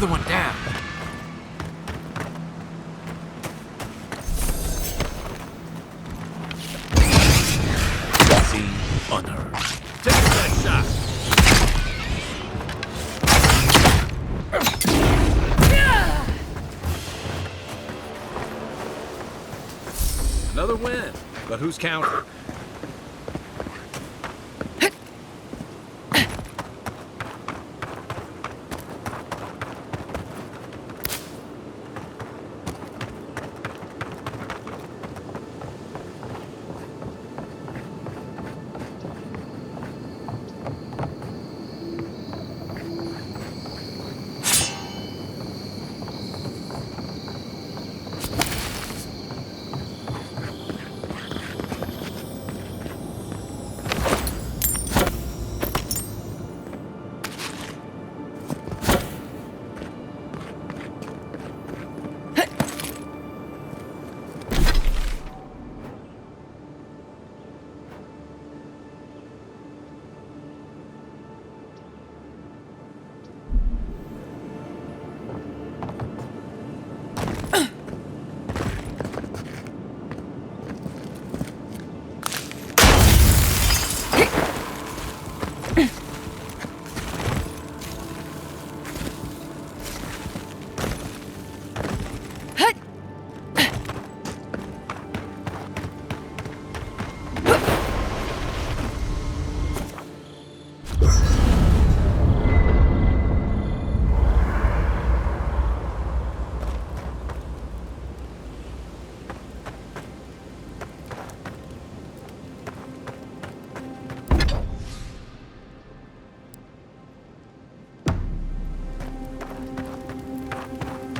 Another one down. See, unearthed. Take that shot. Another win. But who's counting?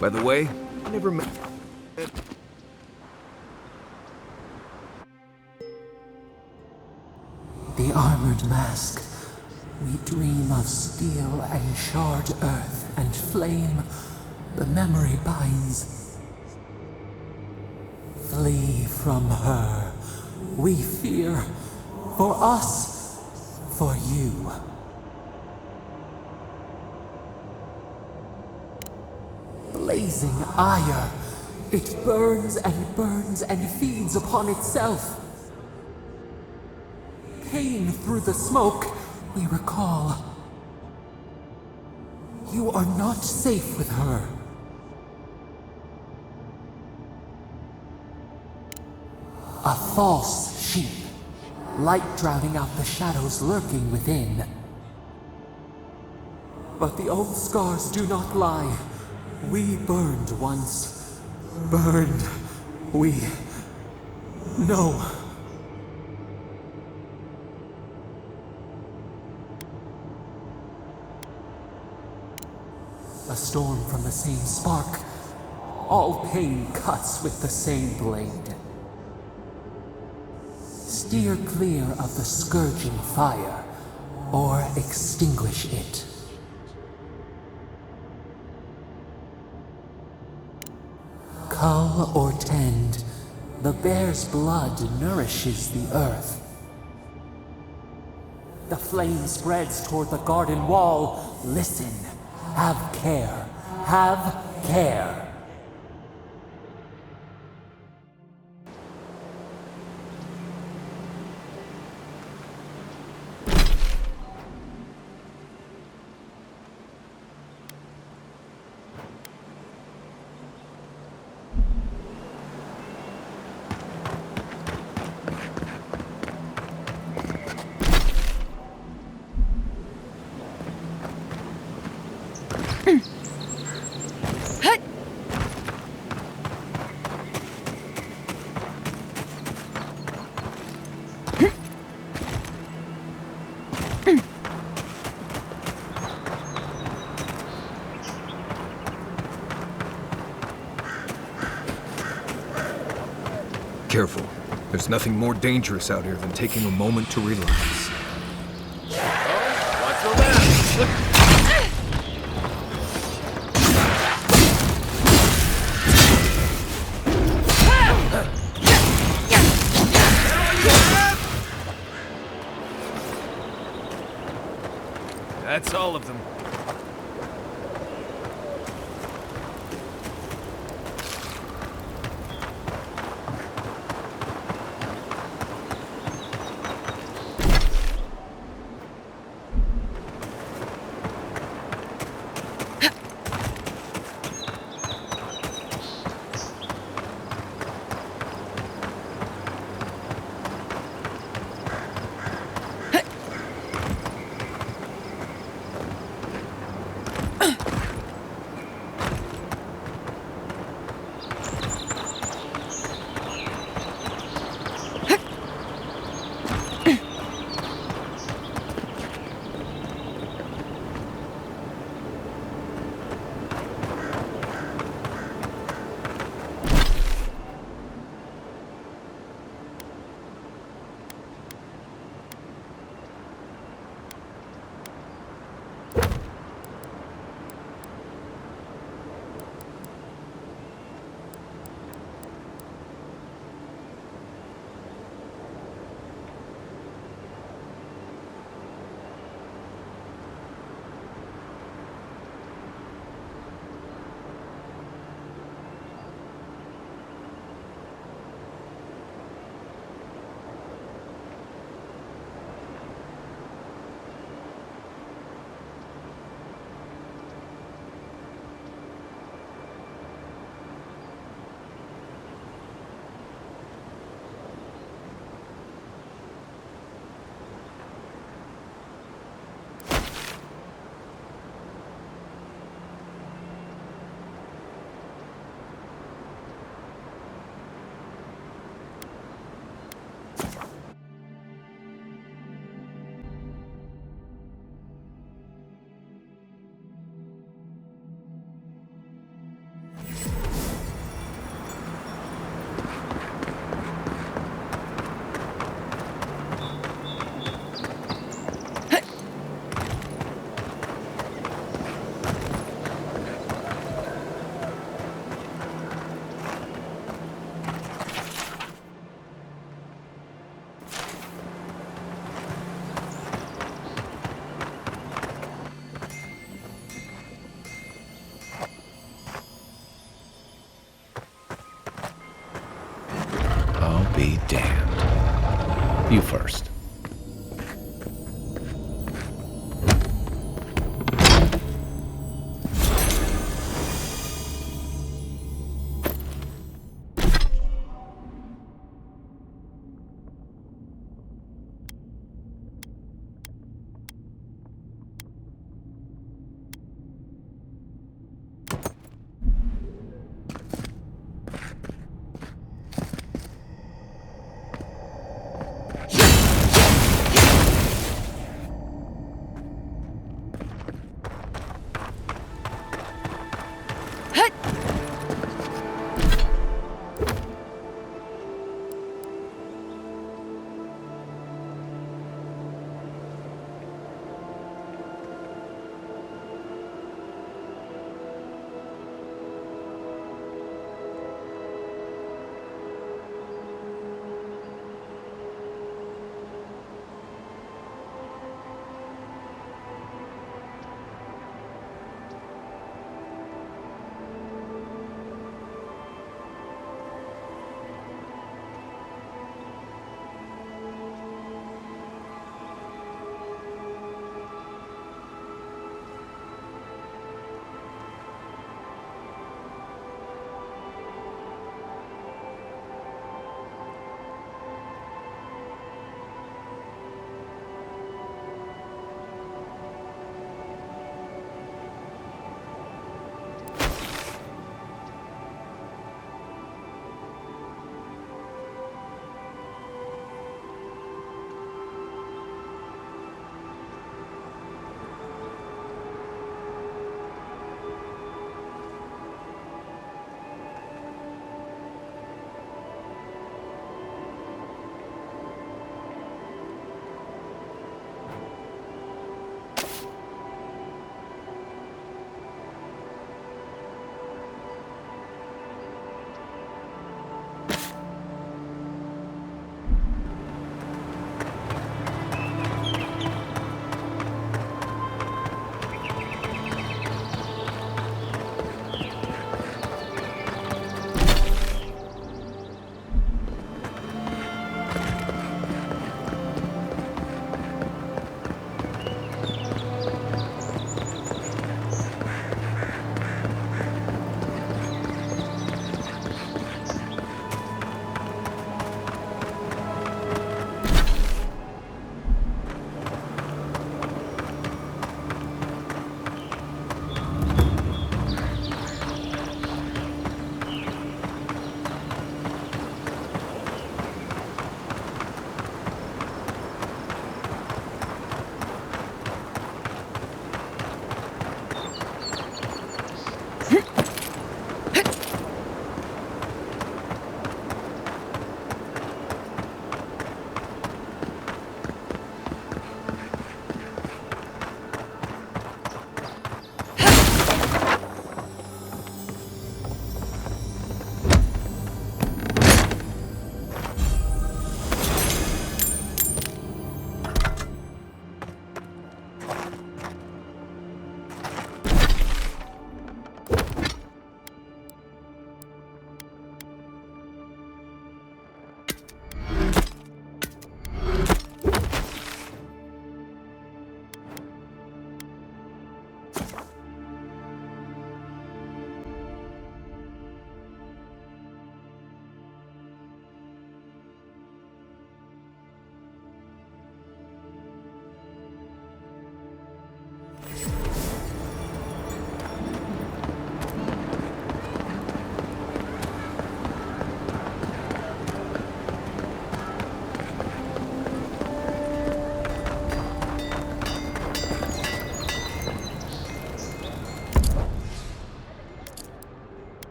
By the way, I never met... The armored mask. We dream of steel and shard earth and flame. The memory binds. Flee from her. We fear. For us. For you. Blazing ire. It burns and feeds upon itself. Pain through the smoke, we recall. You are not safe with her. A false sheep. Light drowning out the shadows lurking within. But the old scars do not lie. We burned once. Burned. We know. A storm from the same spark. All pain cuts with the same blade. Steer clear of the scourging fire, or extinguish it. Cull or tend, the bear's blood nourishes the earth. The flame spreads toward the garden wall. Listen, have care, have care. Careful. There's nothing more dangerous out here than taking a moment to relax. Watch your back! That's all of them. You first.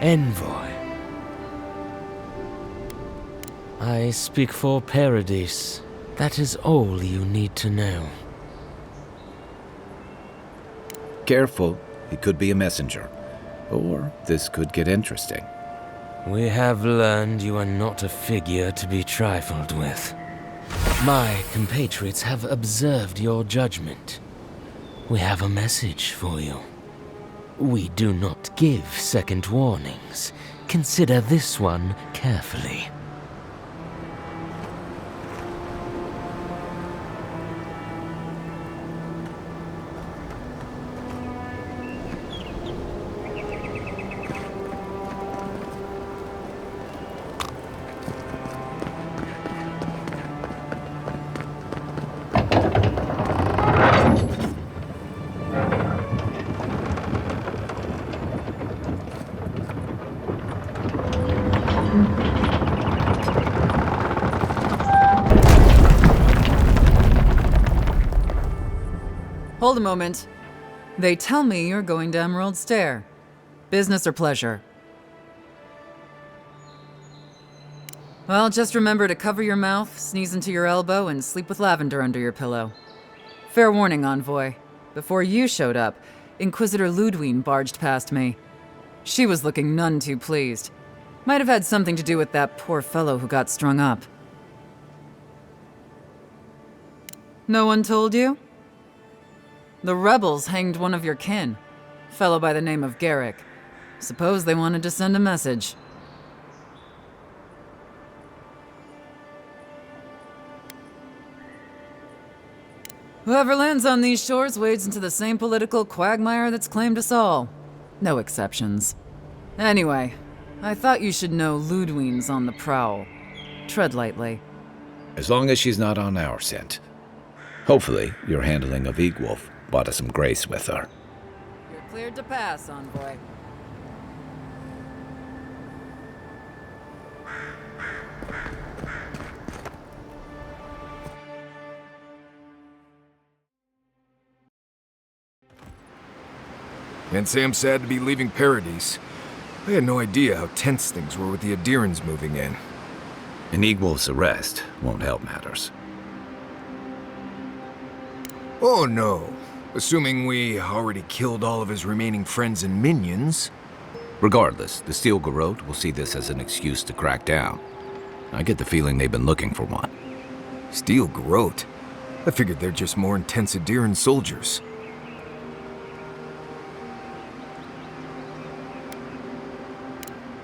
Envoy. I speak for Paradise. That is all you need to know. Careful, he could be a messenger. Or this could get interesting. We have learned you are not a figure to be trifled with. My compatriots have observed your judgment. We have a message for you. We do not give second warnings. Consider this one carefully. Hold a moment. They tell me you're going to Emerald Stair. Business or pleasure? Well, just remember to cover your mouth, sneeze into your elbow, and sleep with lavender under your pillow. Fair warning, Envoy. Before you showed up, Inquisitor Ludwine barged past me. She was looking none too pleased. Might have had something to do with that poor fellow who got strung up. No one told you? The rebels hanged one of your kin, a fellow by the name of Garrick. Suppose they wanted to send a message. Whoever lands on these shores wades into the same political quagmire that's claimed us all. No exceptions. Anyway, I thought you should know Ludwine's on the prowl. Tread lightly. As long as she's not on our scent. Hopefully, your handling of Egwolf brought us some grace with her. You're cleared to pass, Envoy. Can't say I'm sad to be leaving Paradise. I had no idea how tense things were with the Aedyrans moving in. And Egwolf's arrest won't help matters. Oh no. Assuming we already killed all of his remaining friends and minions. Regardless, the Steel Garrote will see this as an excuse to crack down. I get the feeling they've been looking for one. Steel Garrote? I figured they're just more intense Aedyran soldiers.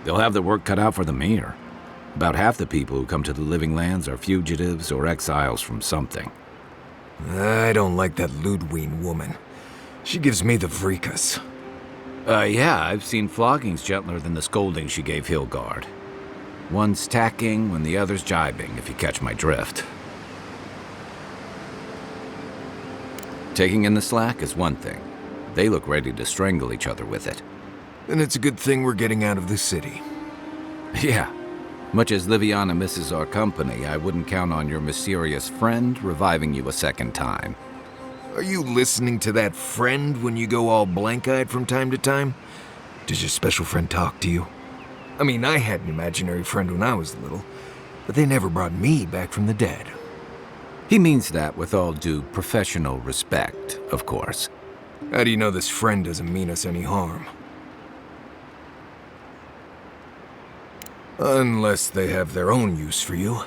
They'll have their work cut out for them here. About half the people who come to the Living Lands are fugitives or exiles from something. I don't like that Ludwine woman. She gives me the vrikas. Yeah, I've seen floggings gentler than the scolding she gave Hilgard. One's tacking when the other's jibing, if you catch my drift. Taking in the slack is one thing. They look ready to strangle each other with it. Then it's a good thing we're getting out of the city. Yeah. Much as Liviana misses our company, I wouldn't count on your mysterious friend reviving you a second time. Are you listening to that friend when you go all blank-eyed from time to time? Does your special friend talk to you? I mean, I had an imaginary friend when I was little, but they never brought me back from the dead. He means that with all due professional respect, of course. How do you know this friend doesn't mean us any harm? Unless they have their own use for you.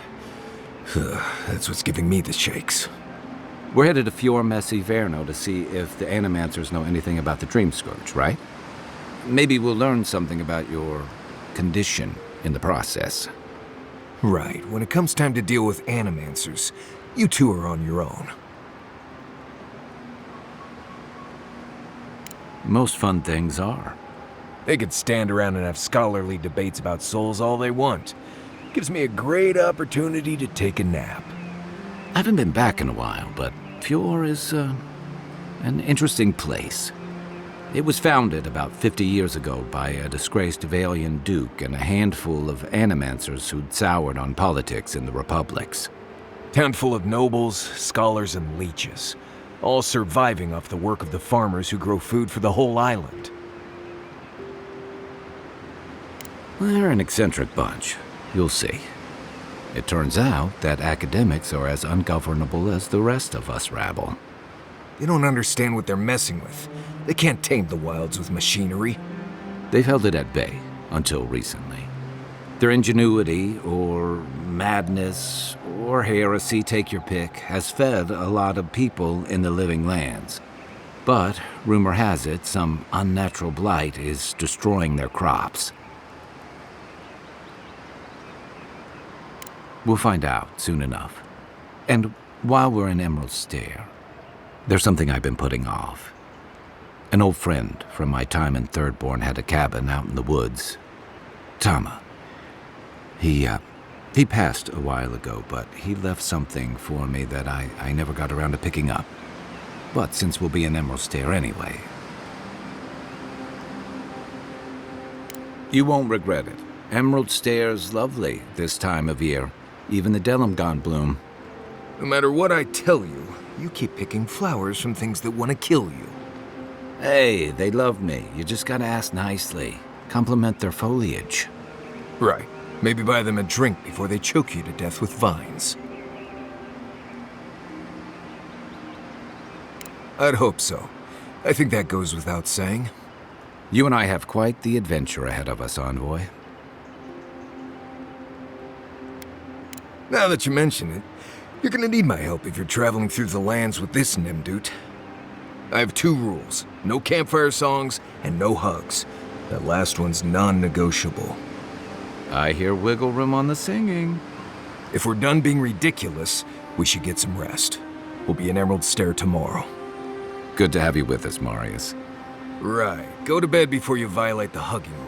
That's what's giving me the shakes. We're headed to Fior Messi Verno to see if the Animancers know anything about the Dream Scourge, right? Maybe we'll learn something about your condition in the process. Right. When it comes time to deal with Animancers, you two are on your own. Most fun things are. They could stand around and have scholarly debates about souls all they want. Gives me a great opportunity to take a nap. I haven't been back in a while, but Fior is, an interesting place. It was founded about 50 years ago by a disgraced Valian duke and a handful of Animancers who'd soured on politics in the Republics. Town full of nobles, scholars, and leeches, all surviving off the work of the farmers who grow food for the whole island. They're an eccentric bunch. You'll see. It turns out that academics are as ungovernable as the rest of us rabble. They don't understand what they're messing with. They can't tame the wilds with machinery. They've held it at bay until recently. Their ingenuity, or madness, or heresy, take your pick, has fed a lot of people in the living lands. But, rumor has it, some unnatural blight is destroying their crops. We'll find out soon enough. And while we're in Emerald Stair, there's something I've been putting off. An old friend from my time in Thirdborn had a cabin out in the woods. Tama. He passed a while ago, but he left something for me that I never got around to picking up. But since we'll be in Emerald Stair anyway... You won't regret it. Emerald Stair's lovely this time of year. Even the Delimgon bloom. No matter what I tell you, you keep picking flowers from things that want to kill you. Hey, they love me. You just gotta ask nicely. Compliment their foliage. Right. Maybe buy them a drink before they choke you to death with vines. I'd hope so. I think that goes without saying. You and I have quite the adventure ahead of us, Envoy. Now that you mention it, you're gonna need my help if you're traveling through the lands with this Nimdut. I have 2 rules. No campfire songs and no hugs. That last one's non-negotiable. I hear wiggle room on the singing. If we're done being ridiculous, we should get some rest. We'll be in Emerald Stair tomorrow. Good to have you with us, Marius. Right. Go to bed before you violate the hugging rule.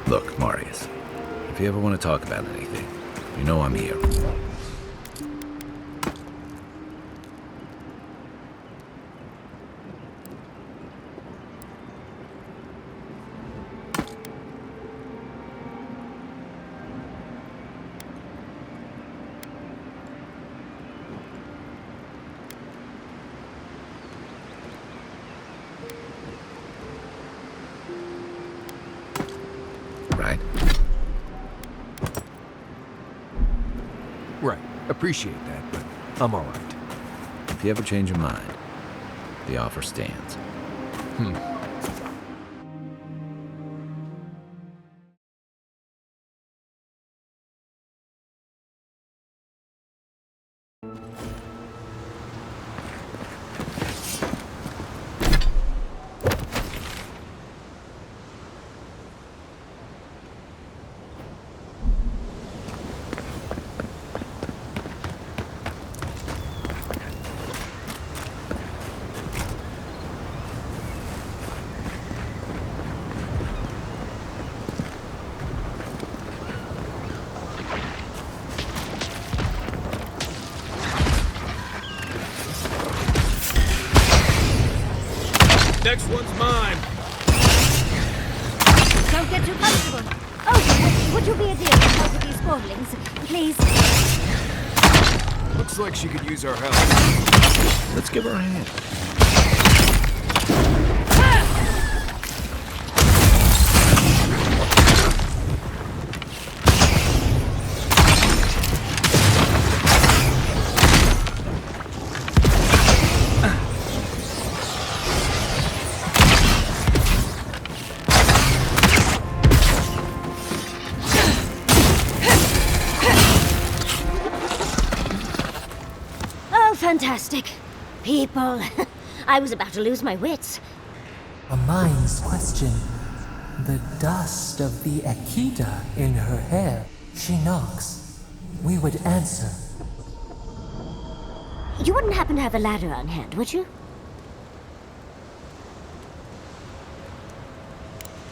Look, Marius, if you ever want to talk about anything, you know I'm here. Right? Right. Appreciate that, but I'm all right. If you ever change your mind, the offer stands. Next one's mine. Don't get too comfortable. Oh, would you be a dear to help with these sprawlings, please? Looks like she could use our help. Let's give her a hand. Fantastic. People. I was about to lose my wits. A mind's question. The dust of the Akita in her hair. She knocks. We would answer. You wouldn't happen to have a ladder on hand, would you?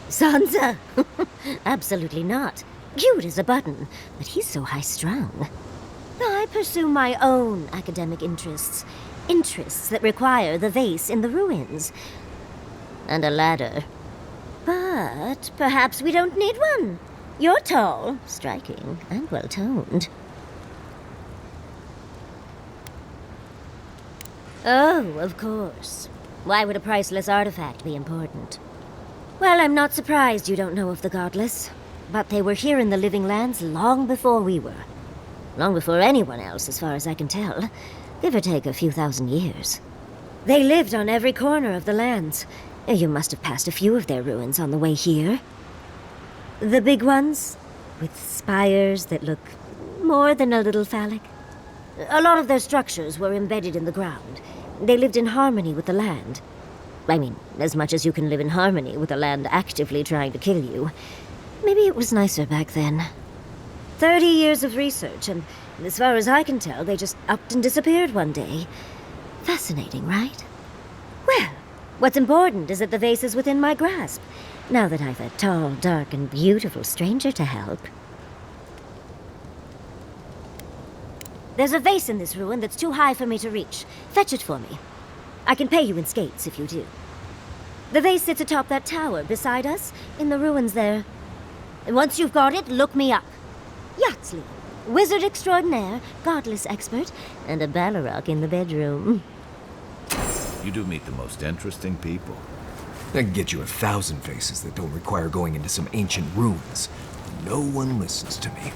Sansa! Absolutely not. Cute as a button, but he's so high-strung. I pursue my own academic interests. Interests that require the vase in the ruins. And a ladder. But perhaps we don't need one. You're tall, striking, and well-toned. Oh, of course. Why would a priceless artifact be important? Well, I'm not surprised you don't know of the Godless. But they were here in the Living Lands long before we were. Long before anyone else, as far as I can tell. Give or take a few thousand years. They lived on every corner of the lands. You must have passed a few of their ruins on the way here. The big ones, with spires that look more than a little phallic. A lot of their structures were embedded in the ground. They lived in harmony with the land. I mean, as much as you can live in harmony with a land actively trying to kill you. Maybe it was nicer back then. 30 years of research, and as far as I can tell, they just upped and disappeared one day. Fascinating, right? Well, what's important is that the vase is within my grasp, now that I've a tall, dark, and beautiful stranger to help. There's a vase in this ruin that's too high for me to reach. Fetch it for me. I can pay you in skates if you do. The vase sits atop that tower beside us, in the ruins there. And once you've got it, look me up. Yachtley, wizard extraordinaire, godless expert, and a Ballarok in the bedroom. You do meet the most interesting people. I can get you 1,000 faces that don't require going into some ancient ruins. No one listens to me.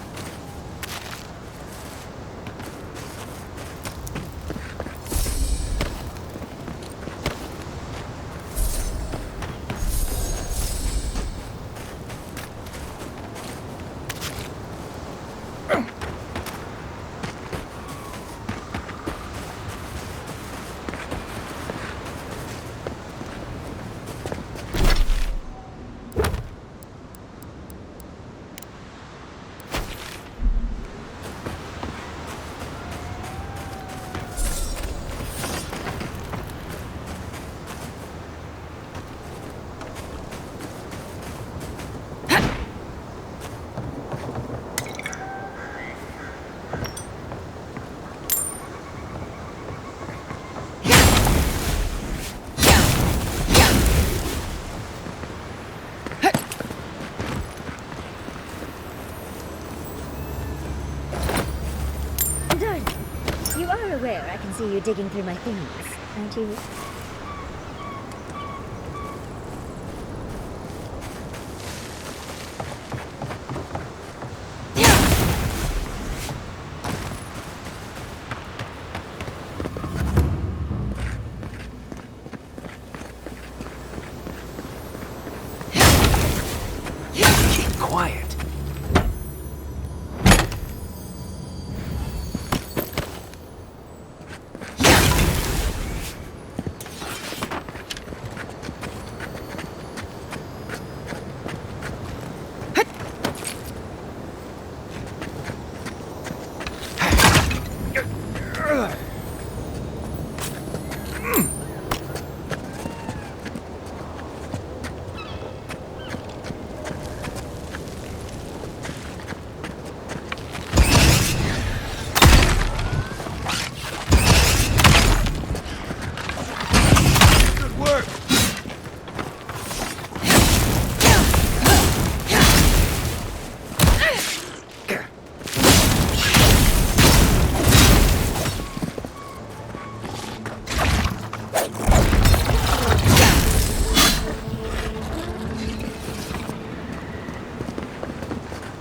I can see you digging through my things, aren't you? Keep quiet.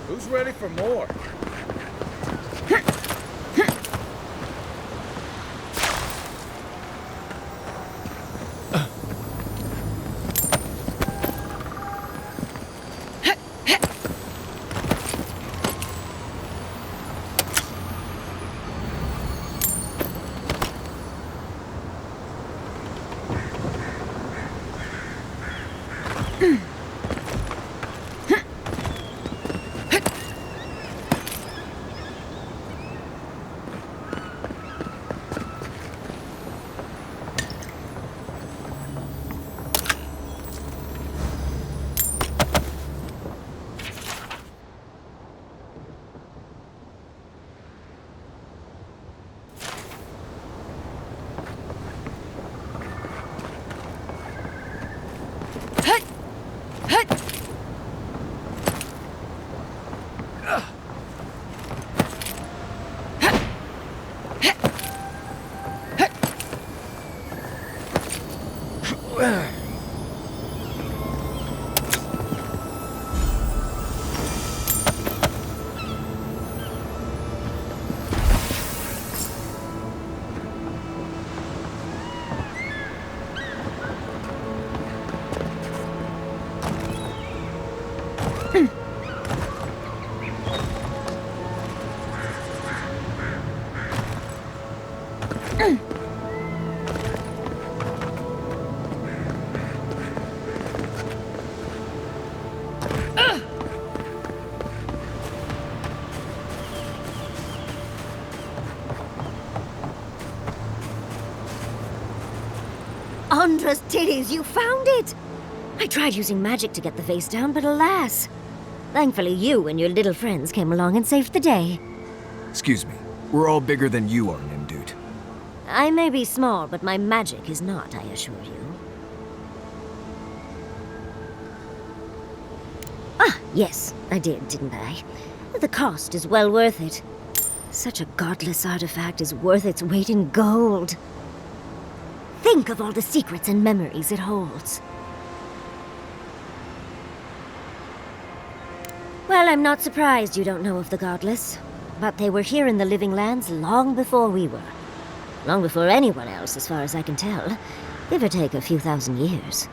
Who's ready for more? Andra's titties, you found it! I tried using magic to get the vase down, but alas. Thankfully, you and your little friends came along and saved the day. Excuse me. We're all bigger than you are, Nimdude. I may be small, but my magic is not, I assure you. Ah, yes, I did, didn't I? The cost is well worth it. Such a godless artifact is worth its weight in gold. Think of all the secrets and memories it holds. Well, I'm not surprised you don't know of the Godless. But they were here in the Living Lands long before we were. Long before anyone else, as far as I can tell. Give or take a few thousand years.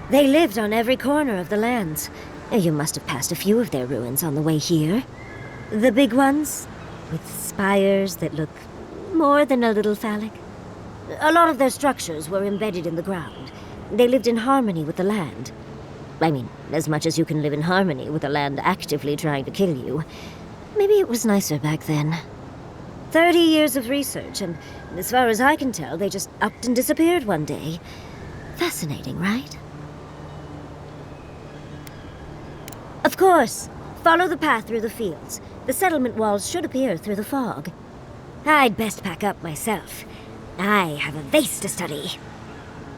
They lived on every corner of the lands. You must have passed a few of their ruins on the way here. The big ones, with spires that look more than a little phallic. A lot of their structures were embedded in the ground. They lived in harmony with the land. I mean, as much as you can live in harmony with the land actively trying to kill you. Maybe it was nicer back then. 30 years of research, and as far as I can tell, they just upped and disappeared one day. Fascinating, right? Of course. Follow the path through the fields. The settlement walls should appear through the fog. I'd best pack up myself. I have a vase to study.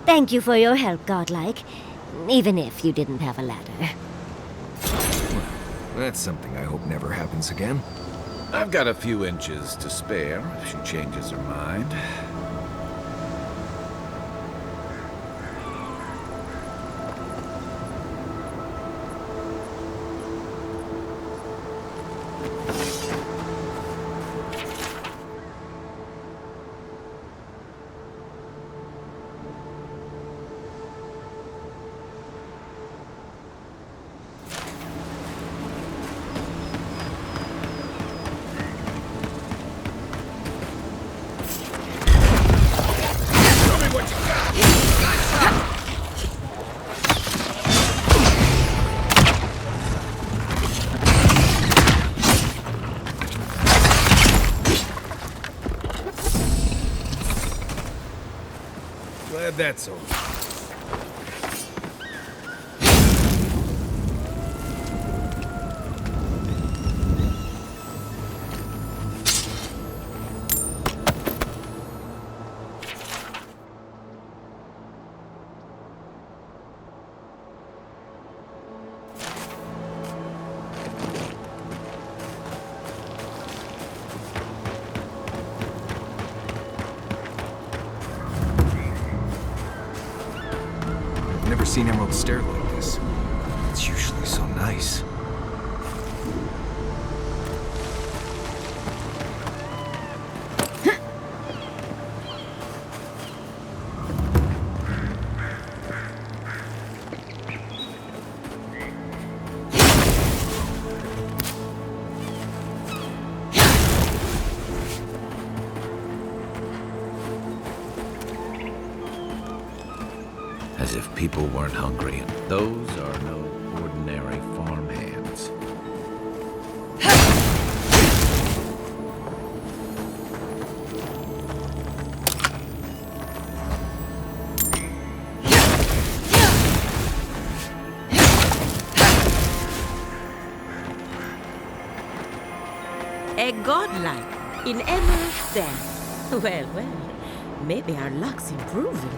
Thank you for your help, Godlike. Even if you didn't have a ladder. Well, that's something I hope never happens again. I've got a few inches to spare if she changes her mind. Glad that's over. Never seen Emerald stare like this. It's usually so nice. As if people weren't hungry, and those are no ordinary farm hands. A godlike in Emerald then. Well, well, maybe our luck's improving.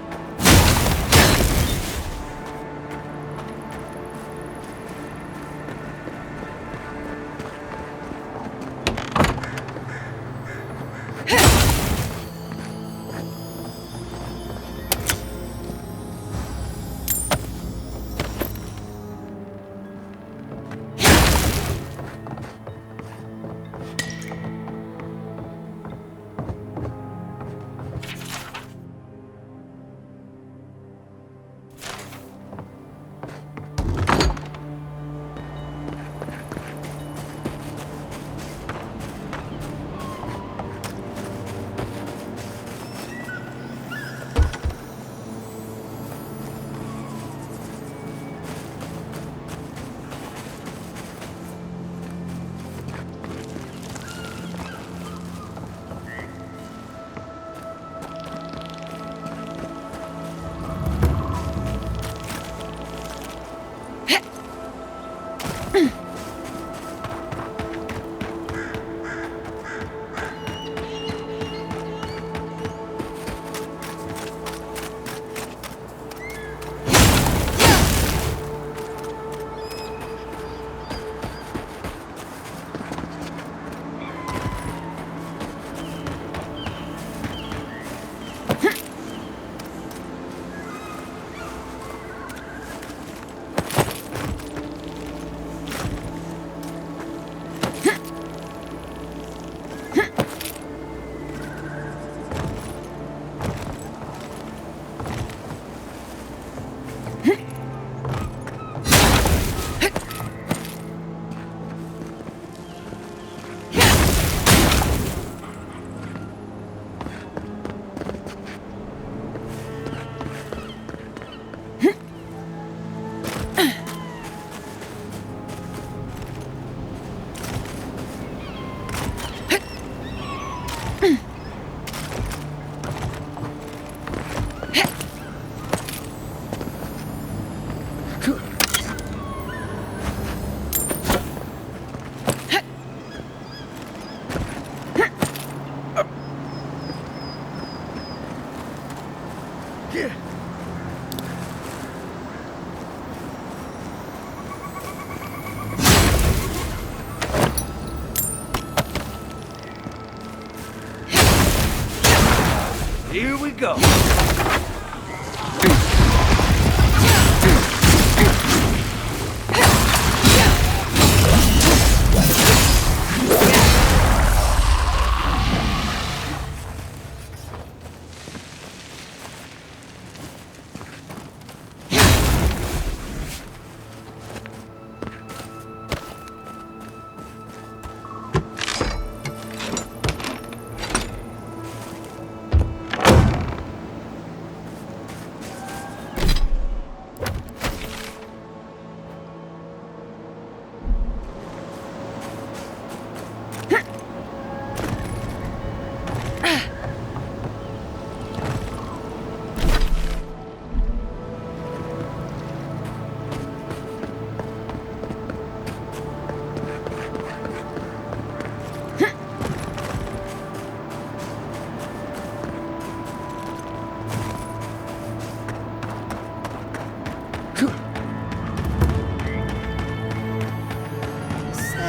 Here we go.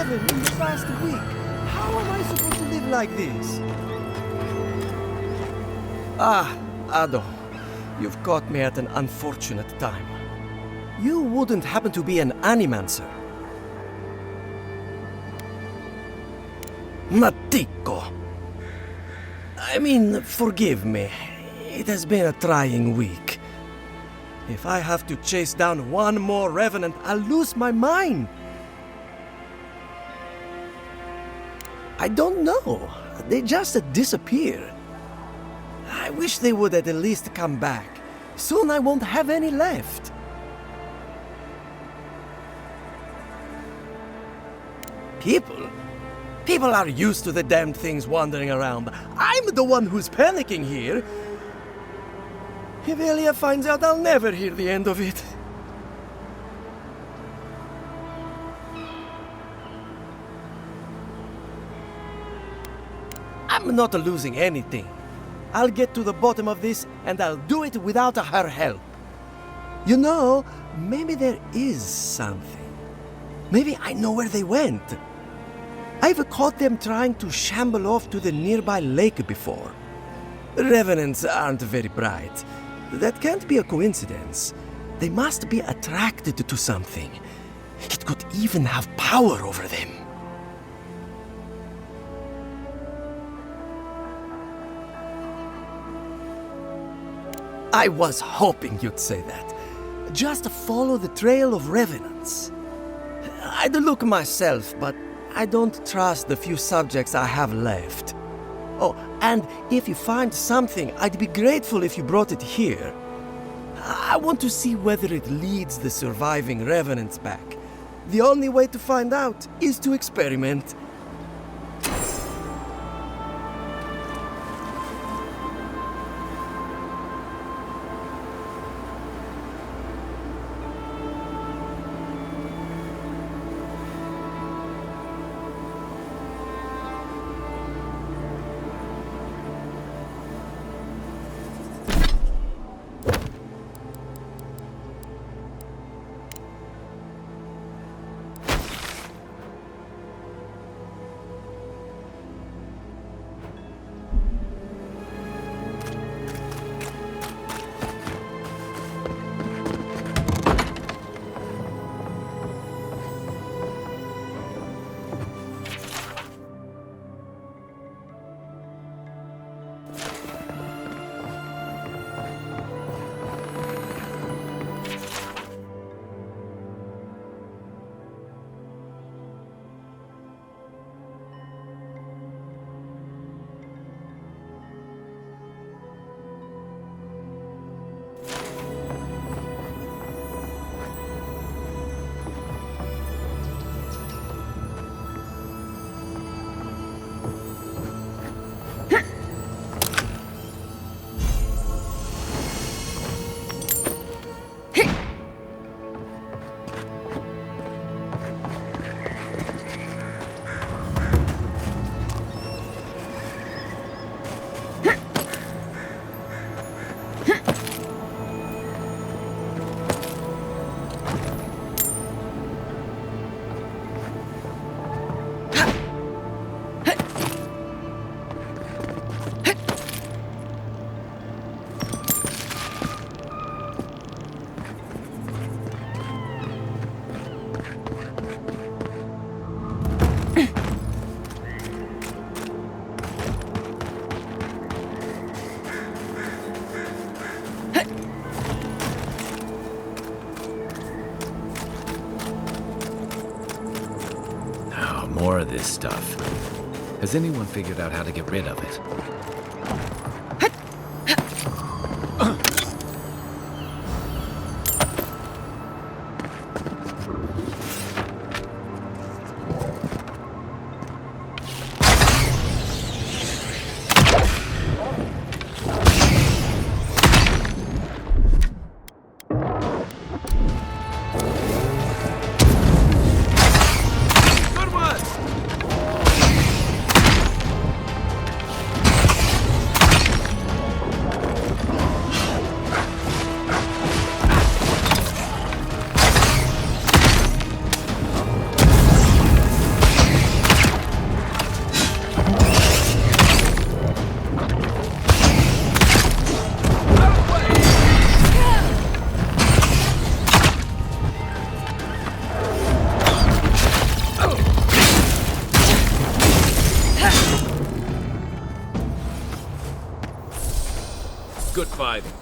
In the past week. How am I supposed to live like this? Ah, Ado. You've caught me at an unfortunate time. You wouldn't happen to be an animancer? Matiko. I mean, forgive me. It has been a trying week. If I have to chase down one more revenant, I'll lose my mind. I don't know. They just disappear. I wish they would at least come back. Soon I won't have any left. People are used to the damned things wandering around. I'm the one who's panicking here. If Elia finds out, I'll never hear the end of it. I'm not losing anything. I'll get to the bottom of this, and I'll do it without her help. You know, maybe there is something. Maybe I know where they went. I've caught them trying to shamble off to the nearby lake before. Revenants aren't very bright. That can't be a coincidence. They must be attracted to something. It could even have power over them. I was hoping you'd say that. Just follow the trail of revenants. I'd look myself, but I don't trust the few subjects I have left. Oh, and if you find something, I'd be grateful if you brought it here. I want to see whether it leads the surviving revenants back. The only way to find out is to experiment. Oh, more of this stuff. Has anyone figured out how to get rid of it? Good fighting.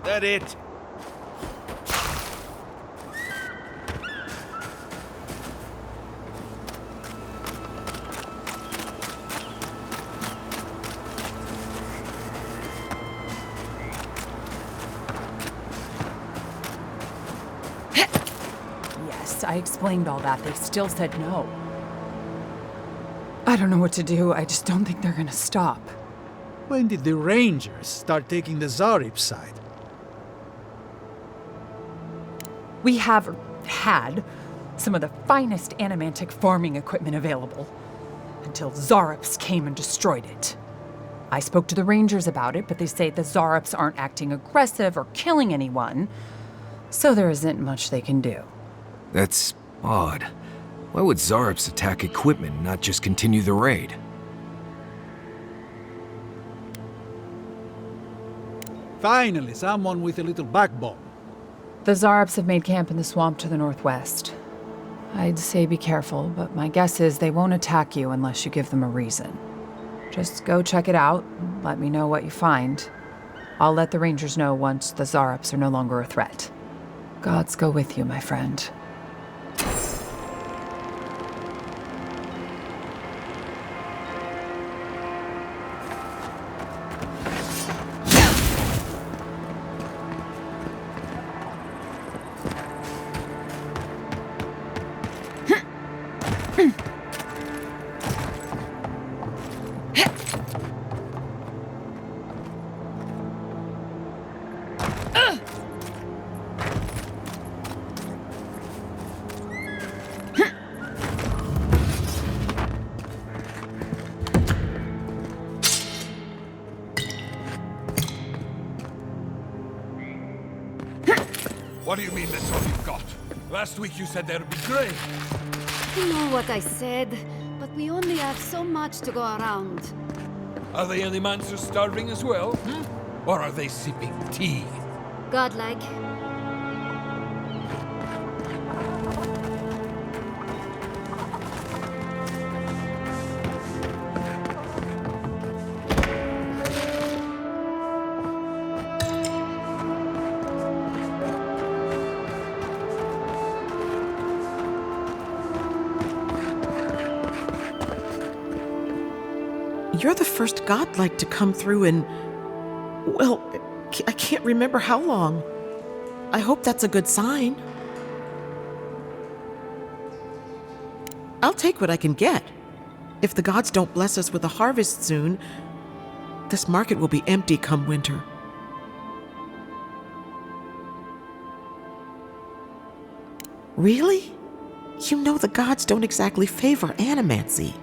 That it? Yes, I explained all that. They still said no. I don't know what to do. I just don't think they're gonna stop. When did the Rangers start taking the Zarip's side? We have had some of the finest animantic farming equipment available until Zarops came and destroyed it. I spoke to the Rangers about it, but they say the Zarops aren't acting aggressive or killing anyone, so there isn't much they can do. That's odd. Why would Zarops attack equipment and not just continue the raid? Finally, someone with a little backbone. The Zarops have made camp in the swamp to the northwest. I'd say be careful, but my guess is they won't attack you unless you give them a reason. Just go check it out, and let me know what you find. I'll let the Rangers know once the Zarops are no longer a threat. Gods go with you, my friend. What do you mean that's all you've got? Last week you said there'd be grain. You know what I said, but we only have so much to go around. Are the animals starving as well? Or are they sipping tea? Godlike. You're the first godlike to come through in, well, I can't remember how long. I hope that's a good sign. I'll take what I can get. If the gods don't bless us with a harvest soon, this market will be empty come winter. Really? You know the gods don't exactly favor animancy.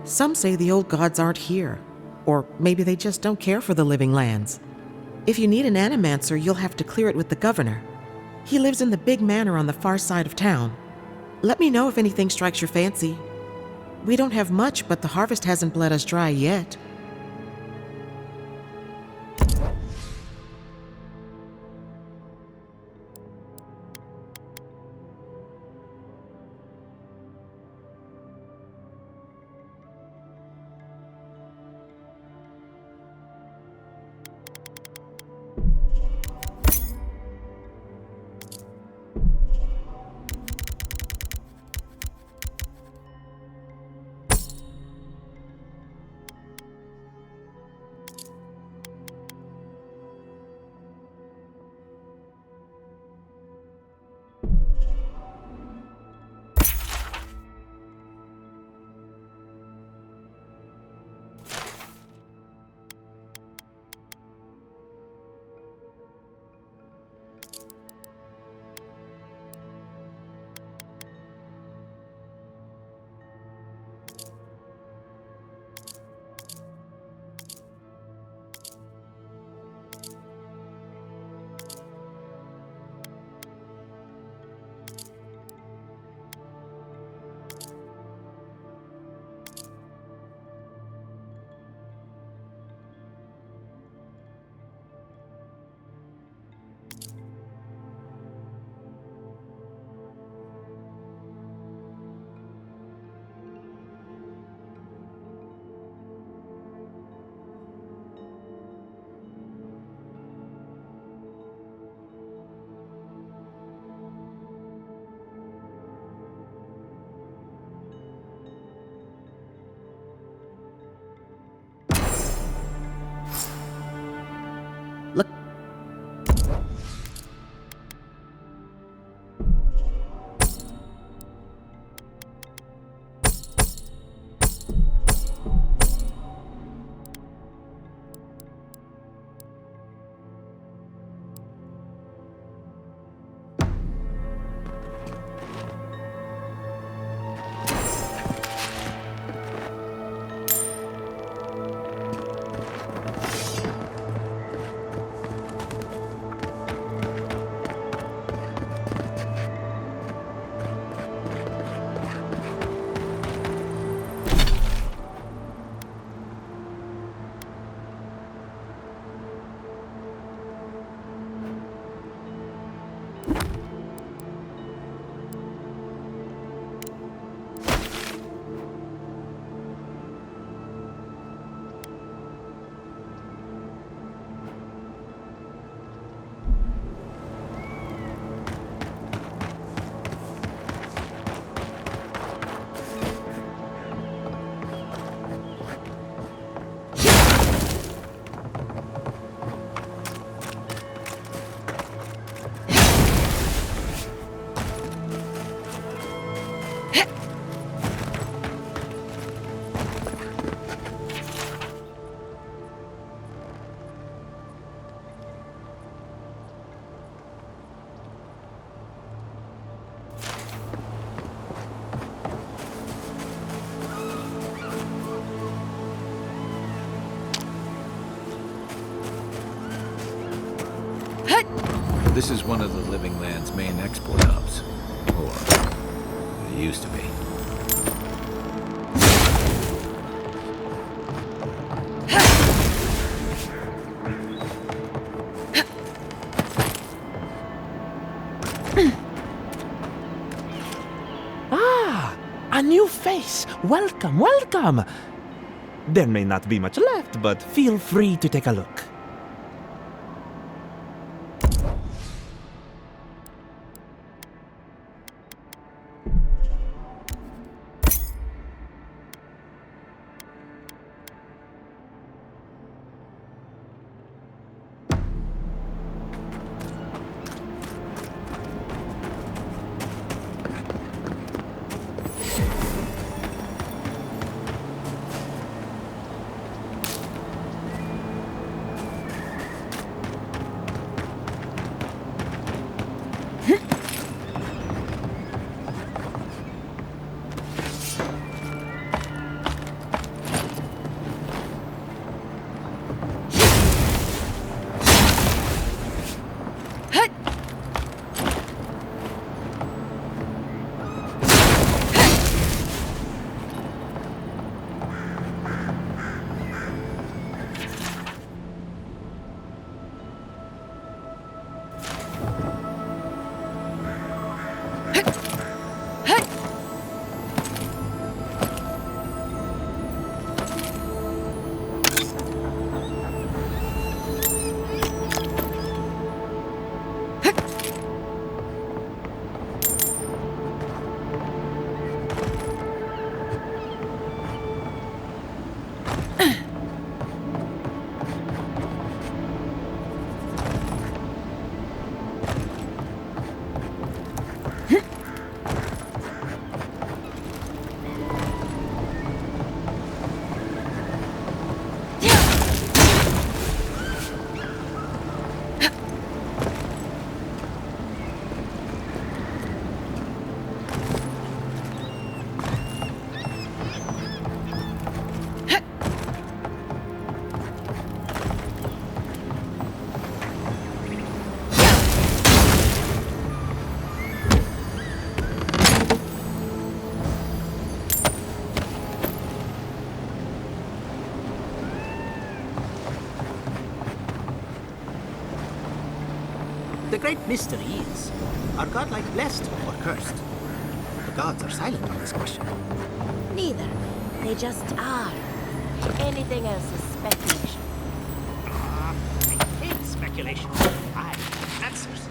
Some say the old gods aren't here, or maybe they just don't care for the living lands. If you need an animancer, you'll have to clear it with the governor. He lives in the big manor on the far side of town. Let me know if anything strikes your fancy. We don't have much, but the harvest hasn't bled us dry yet. is one of the Living Land's main export hubs. Or, it used to be. A new face! Welcome, welcome! There may not be much left, but feel free to take a look. The great mystery is, are Godlike blessed or cursed? The gods are silent on this question. Neither. They just are. Anything else is speculation. I hate speculation. I have answers.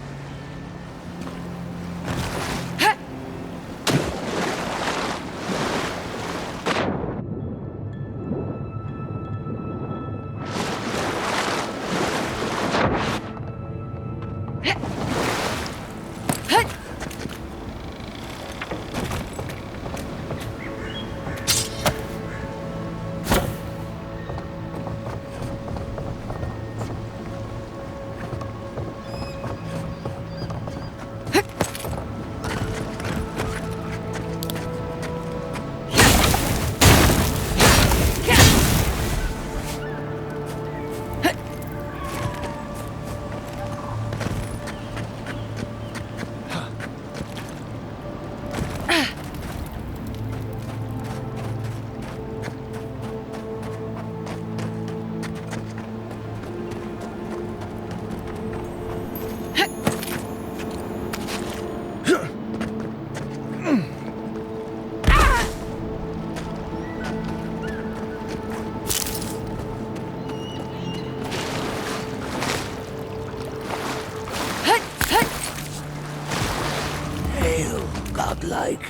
Godlike,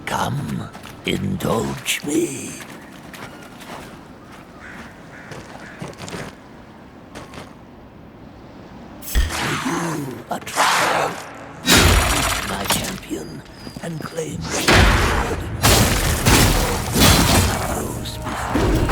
come, indulge me. For you, a trial. Meet my champion and claim the rose before you.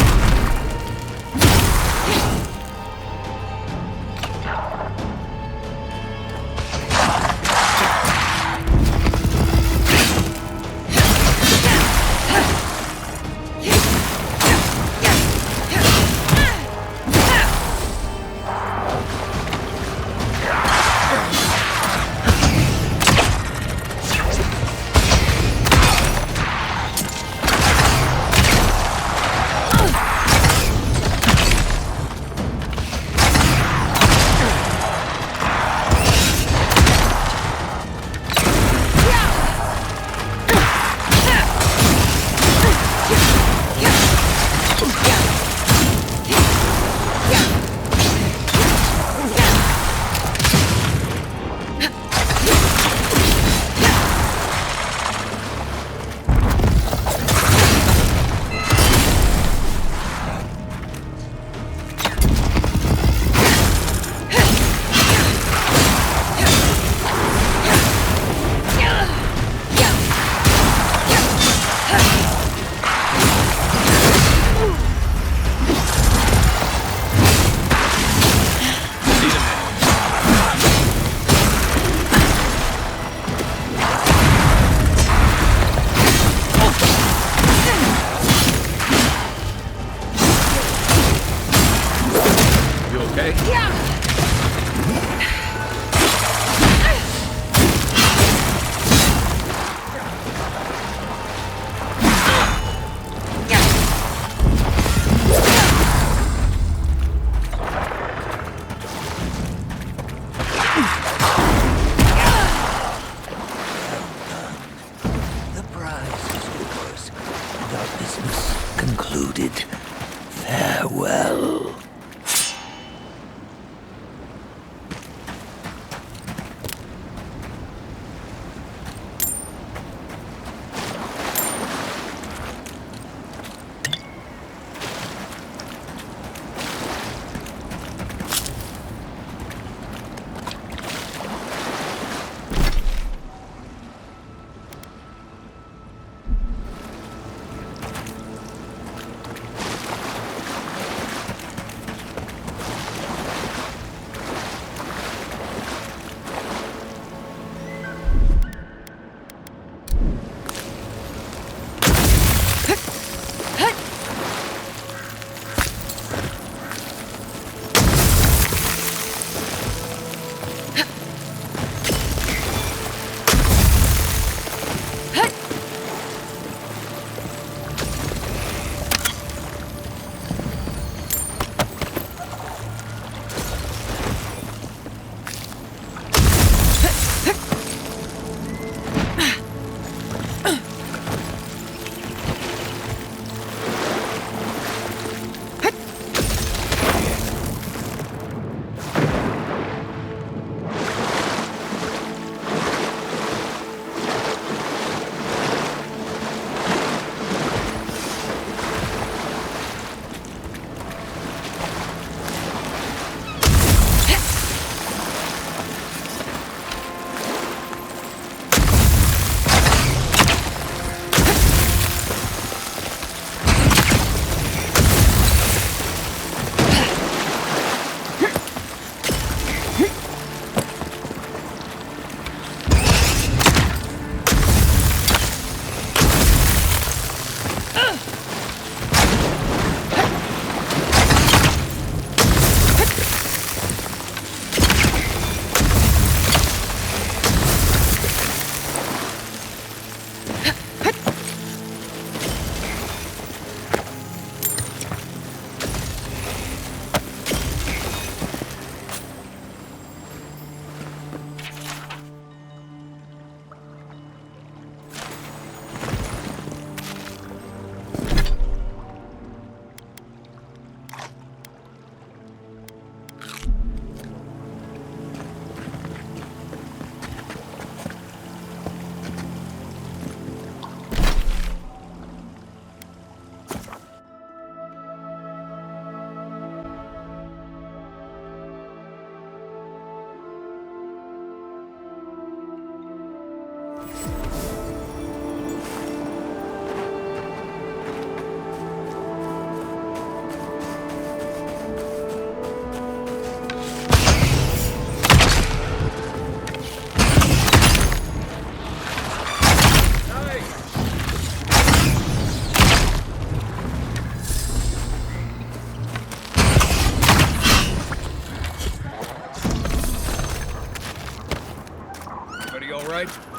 right?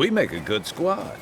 We make a good squad.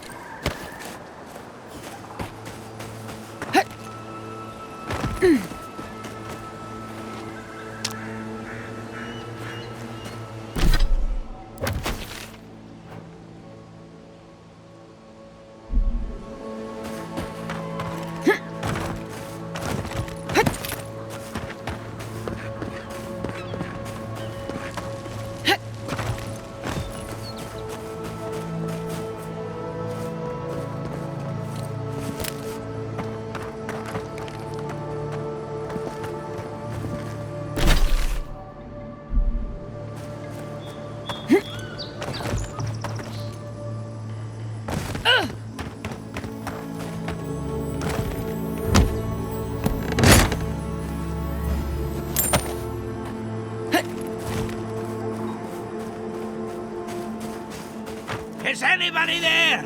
Is anybody there?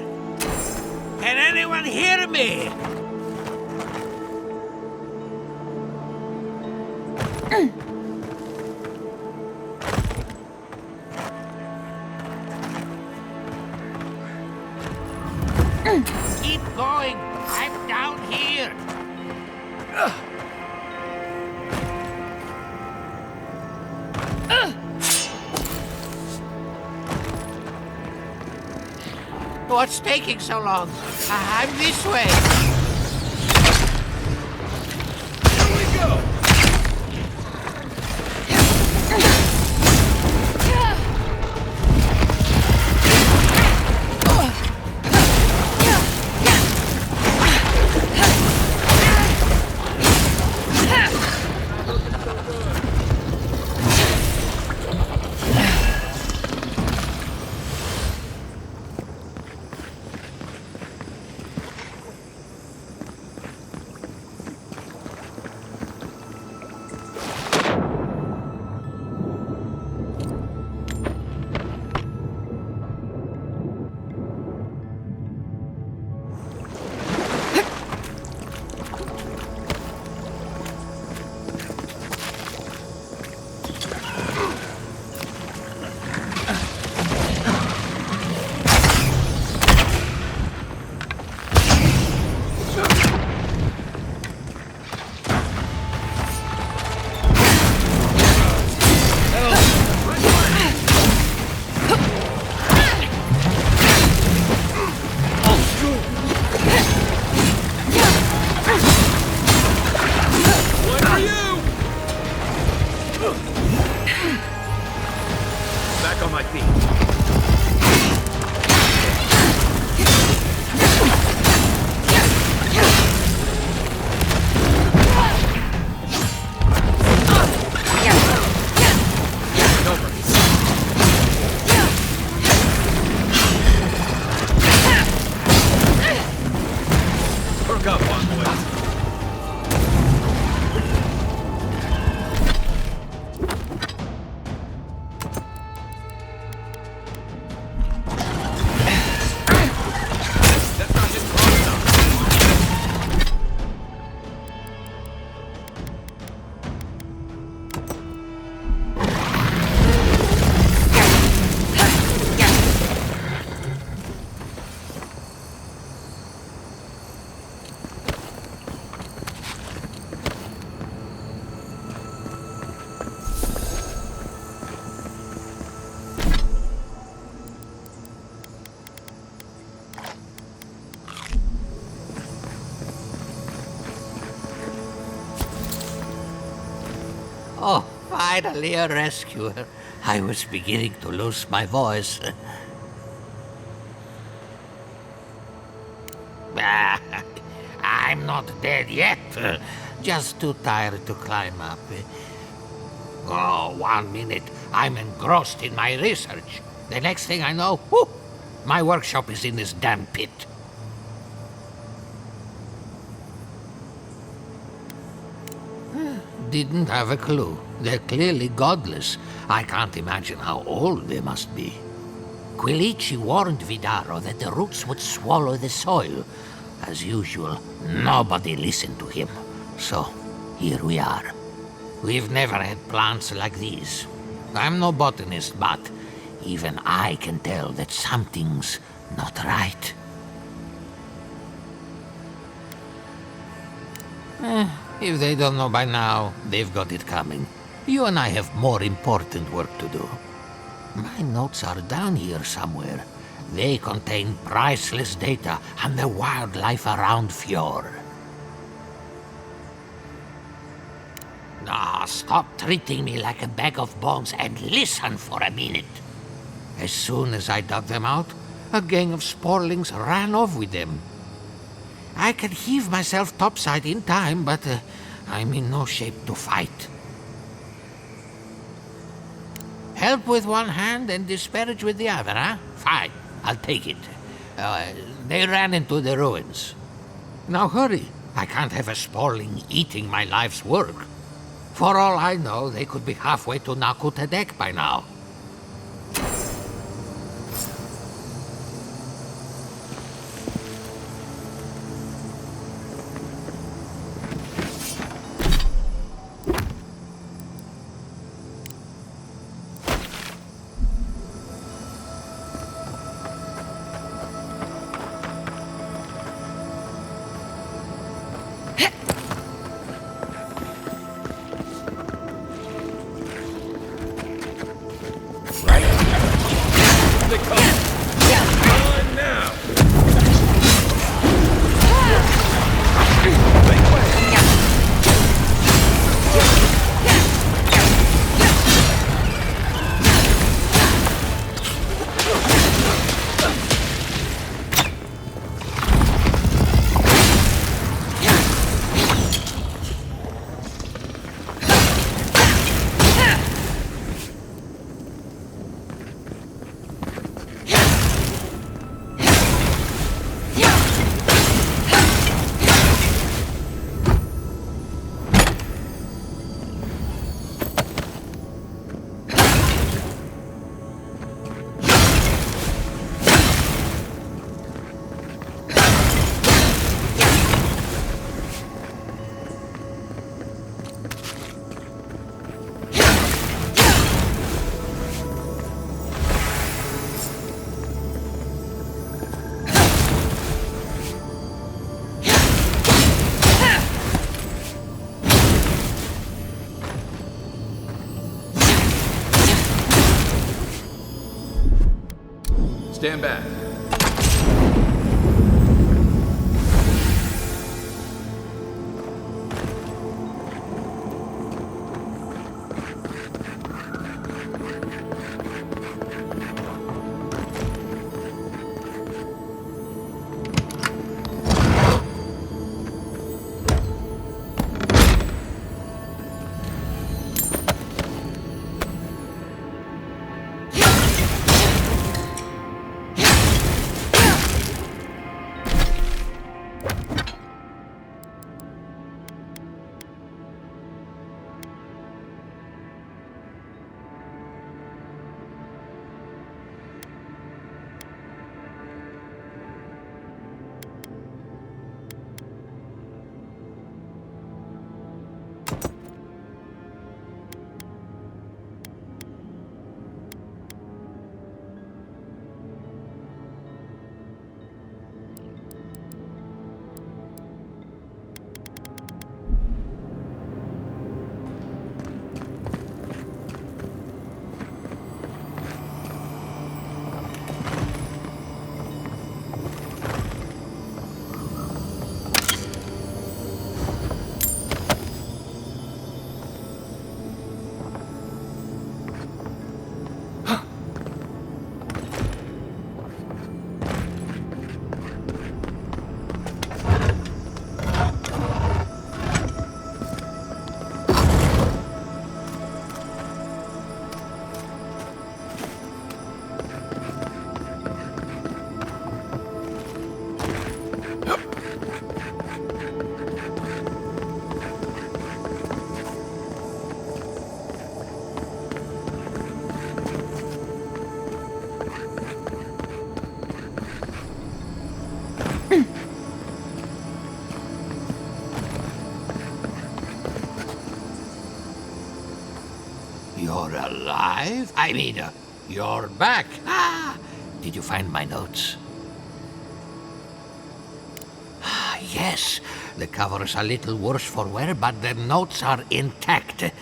Can anyone hear me? Keep going. I'm down here. What's taking so long? I'm this way. Here we go! Oh, finally a rescuer. I was beginning to lose my voice. I'm not dead yet. Just too tired to climb up. Oh, 1 minute. I'm engrossed in my research. The next thing I know, whoo, my workshop is in this damn pit. Didn't have a clue. They're clearly godless. I can't imagine how old they must be. Quilici warned Vidaro that the roots would swallow the soil. As usual, nobody listened to him. So, here we are. We've never had plants like these. I'm no botanist, but even I can tell that something's not right. If they don't know by now, they've got it coming. You and I have more important work to do. My notes are down here somewhere. They contain priceless data on the wildlife around Fjord. Ah, stop treating me like a bag of bones and listen for a minute. As soon as I dug them out, a gang of sporlings ran off with them. I can heave myself topside in time, but I'm in no shape to fight. Help with one hand and disparage with the other, huh? Fine, I'll take it. They ran into the ruins. Now hurry. I can't have a sporling eating my life's work. For all I know, they could be halfway to Nakutadek by now. Stand back. You're alive? I mean, you're back. Ah, did you find my notes? Ah, yes. The cover's a little worse for wear, but the notes are intact.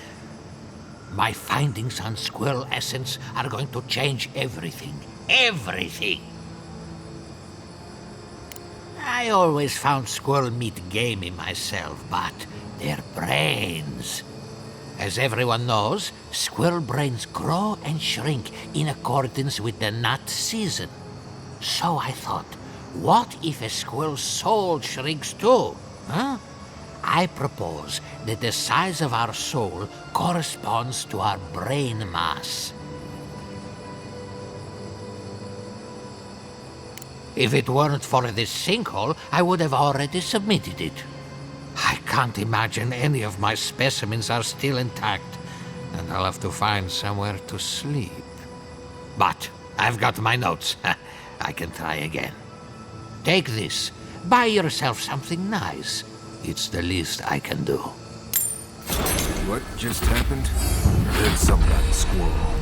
My findings on squirrel essence are going to change everything. Everything! I always found squirrel meat gamey myself, but their brains. As everyone knows, squirrel brains grow and shrink in accordance with the nut season. So I thought, what if a squirrel's soul shrinks too? Huh? I propose that the size of our soul corresponds to our brain mass. If it weren't for this sinkhole, I would have already submitted it. I can't imagine any of my specimens are still intact, and I'll have to find somewhere to sleep. But I've got my notes. I can try again. Take this. Buy yourself something nice. It's the least I can do. What just happened? I heard something about a squirrel.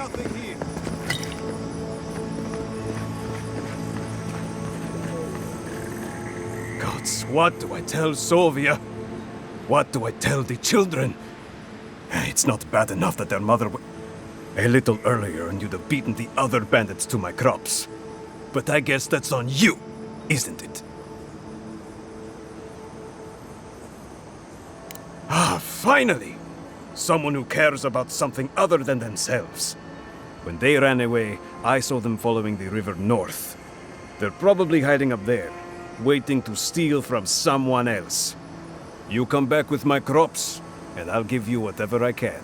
nothing here. Gods, what do I tell Sovia? What do I tell the children? It's not bad enough that their mother a little earlier and you'd have beaten the other bandits to my crops. But I guess that's on you, isn't it? Ah, finally! Someone who cares about something other than themselves. When they ran away, I saw them following the river north. They're probably hiding up there, waiting to steal from someone else. You come back with my crops, and I'll give you whatever I can.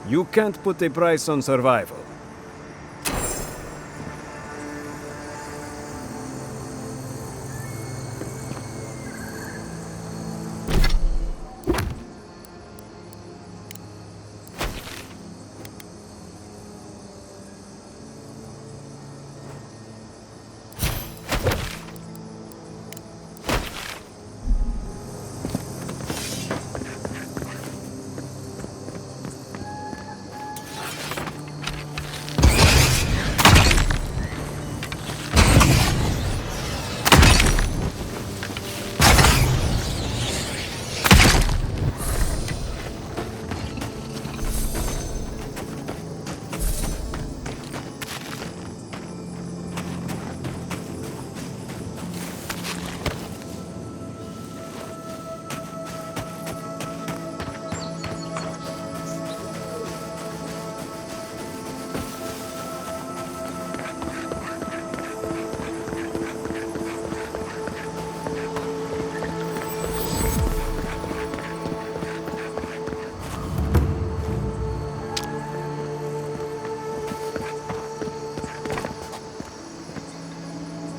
You can't put a price on survival.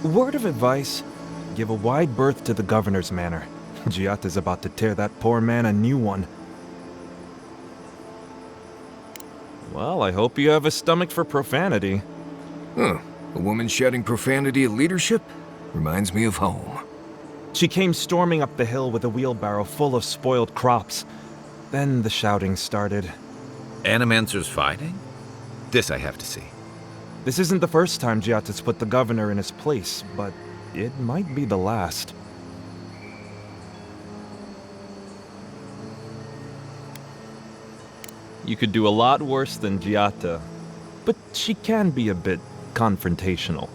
Word of advice, give a wide berth to the governor's manor. Giata's about to tear that poor man a new one. Well, I hope you have a stomach for profanity. Huh. A woman shouting profanity at leadership? Reminds me of home. She came storming up the hill with a wheelbarrow full of spoiled crops. Then the shouting started. Animancers fighting? This I have to see. This isn't the first time Giata's put the governor in his place, but it might be the last. You could do a lot worse than Giata, but she can be a bit confrontational.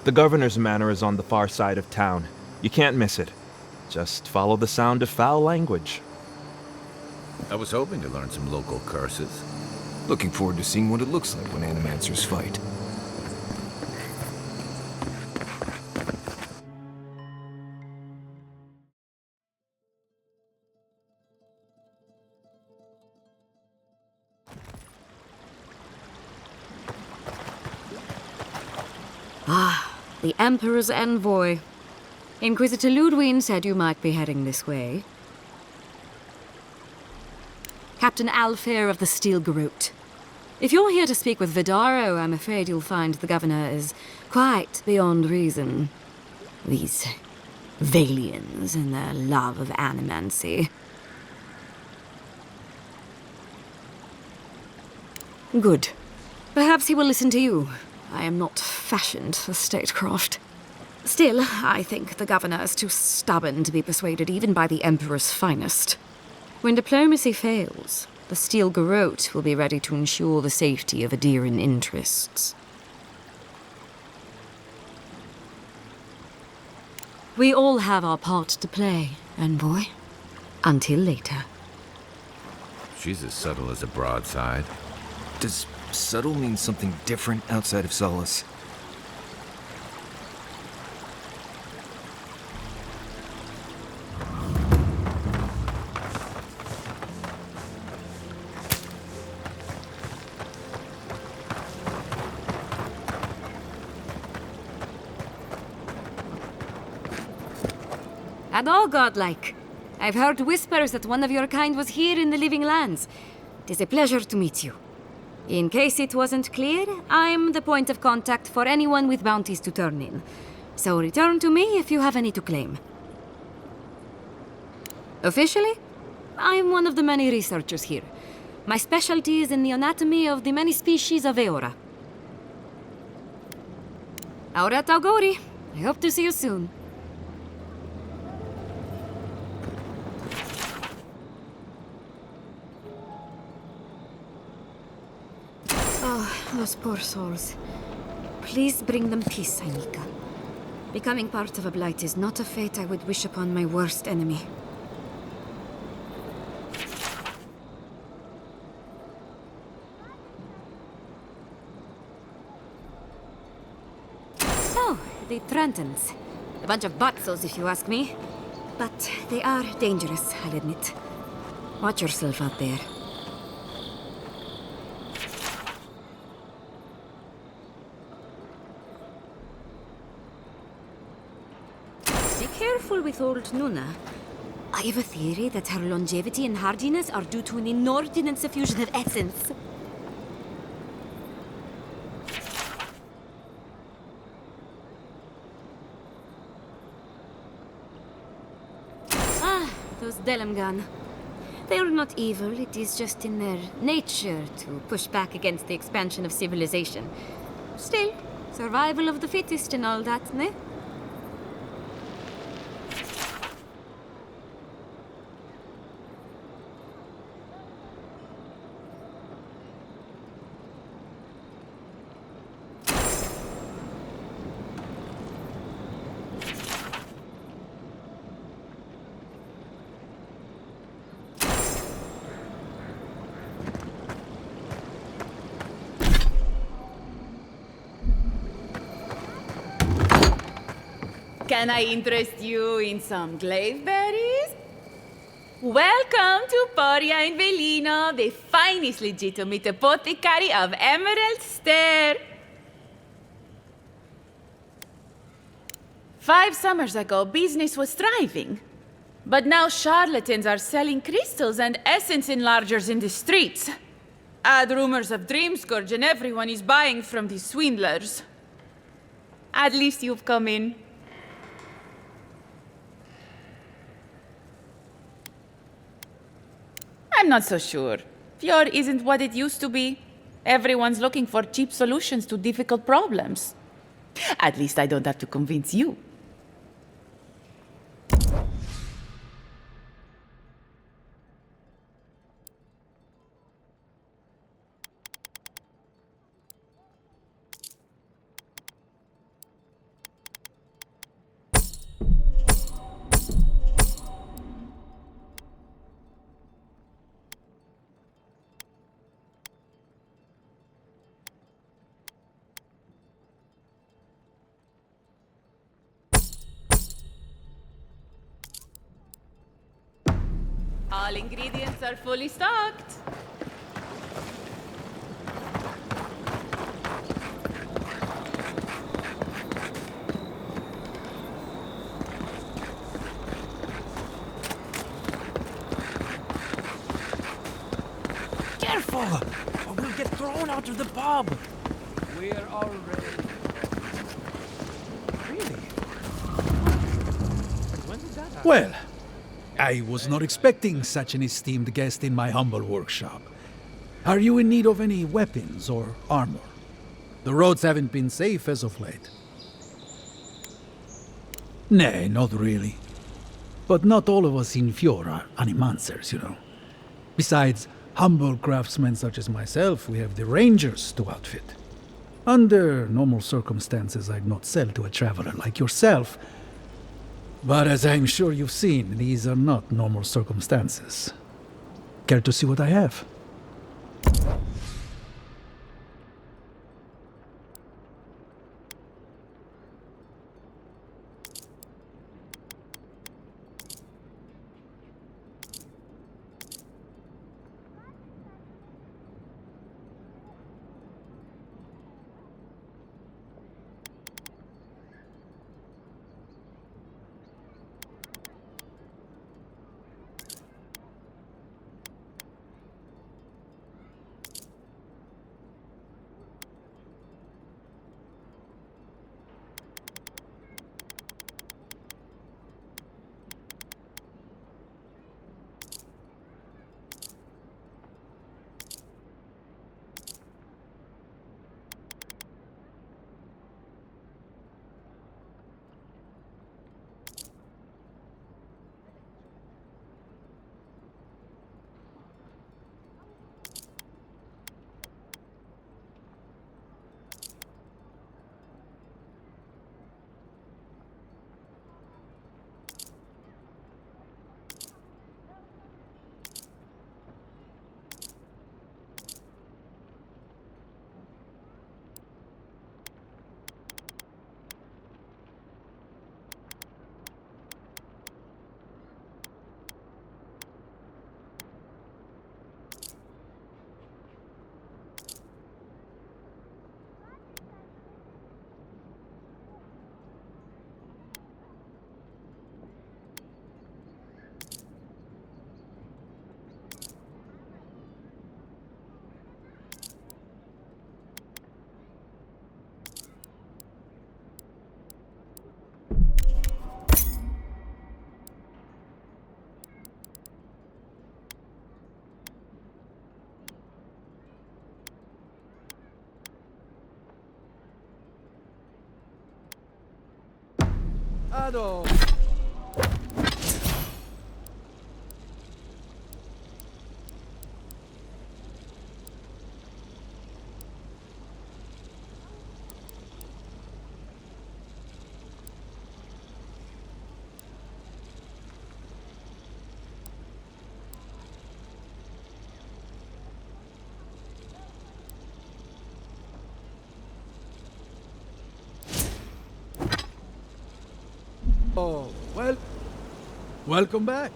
The governor's manor is on the far side of town. You can't miss it. Just follow the sound of foul language. I was hoping to learn some local curses. Looking forward to seeing what it looks like when Animancers fight. Ah, the Emperor's envoy. Inquisitor Ludwig said you might be heading this way. Captain Alfair of the Steel Garrote. If you're here to speak with Vidaro, I'm afraid you'll find the governor is quite beyond reason. These Valians and their love of animancy. Good. Perhaps he will listen to you. I am not fashioned for statecraft. Still, I think the governor is too stubborn to be persuaded even by the Emperor's finest. When diplomacy fails, the Steel Garrote will be ready to ensure the safety of Aedyran interests. We all have our part to play, envoy. Until later. She's as subtle as a broadside. Does subtle mean something different outside of Solace? Hello, Godlike. I've heard whispers that one of your kind was here in the Living Lands. It is a pleasure to meet you. In case it wasn't clear, I'm the point of contact for anyone with bounties to turn in. So return to me if you have any to claim. Officially, I'm one of the many researchers here. My specialty is in the anatomy of the many species of Eora. Aura Taugori. I hope to see you soon. Those poor souls. Please bring them peace, Ainika. Becoming part of a blight is not a fate I would wish upon my worst enemy. Oh, the Trentons. A bunch of butzos, if you ask me. But they are dangerous, I'll admit. Watch yourself out there. Careful with old Nuna. I have a theory that her longevity and hardiness are due to an inordinate suffusion of essence. Ah, those Delamgan. They are not evil, it is just in their nature to push back against the expansion of civilization. Still, survival of the fittest and all that, ne? Can I interest you in some glaive berries? Welcome to Poria in Velino, the finest legitimate apothecary of Emerald Stair. 5 summers ago, business was thriving. But now charlatans are selling crystals and essence enlargers in the streets. Add rumors of Dreamscourge and everyone is buying from these swindlers. At least you've come in. I'm not so sure. Fjord isn't what it used to be. Everyone's looking for cheap solutions to difficult problems. At least I don't have to convince you. All ingredients are fully stocked. Careful! Or we'll get thrown out of the pub! We're all ready. Really? When did that happen? Well, I was not expecting such an esteemed guest in my humble workshop. Are you in need of any weapons or armor? The roads haven't been safe as of late. Nay, not really. But not all of us in Fjord are animancers, you know. Besides humble craftsmen such as myself, we have the rangers to outfit. Under normal circumstances, I'd not sell to a traveler like yourself. But as I'm sure you've seen, these are not normal circumstances. Care to see what I have? Ado! Oh, well, welcome back.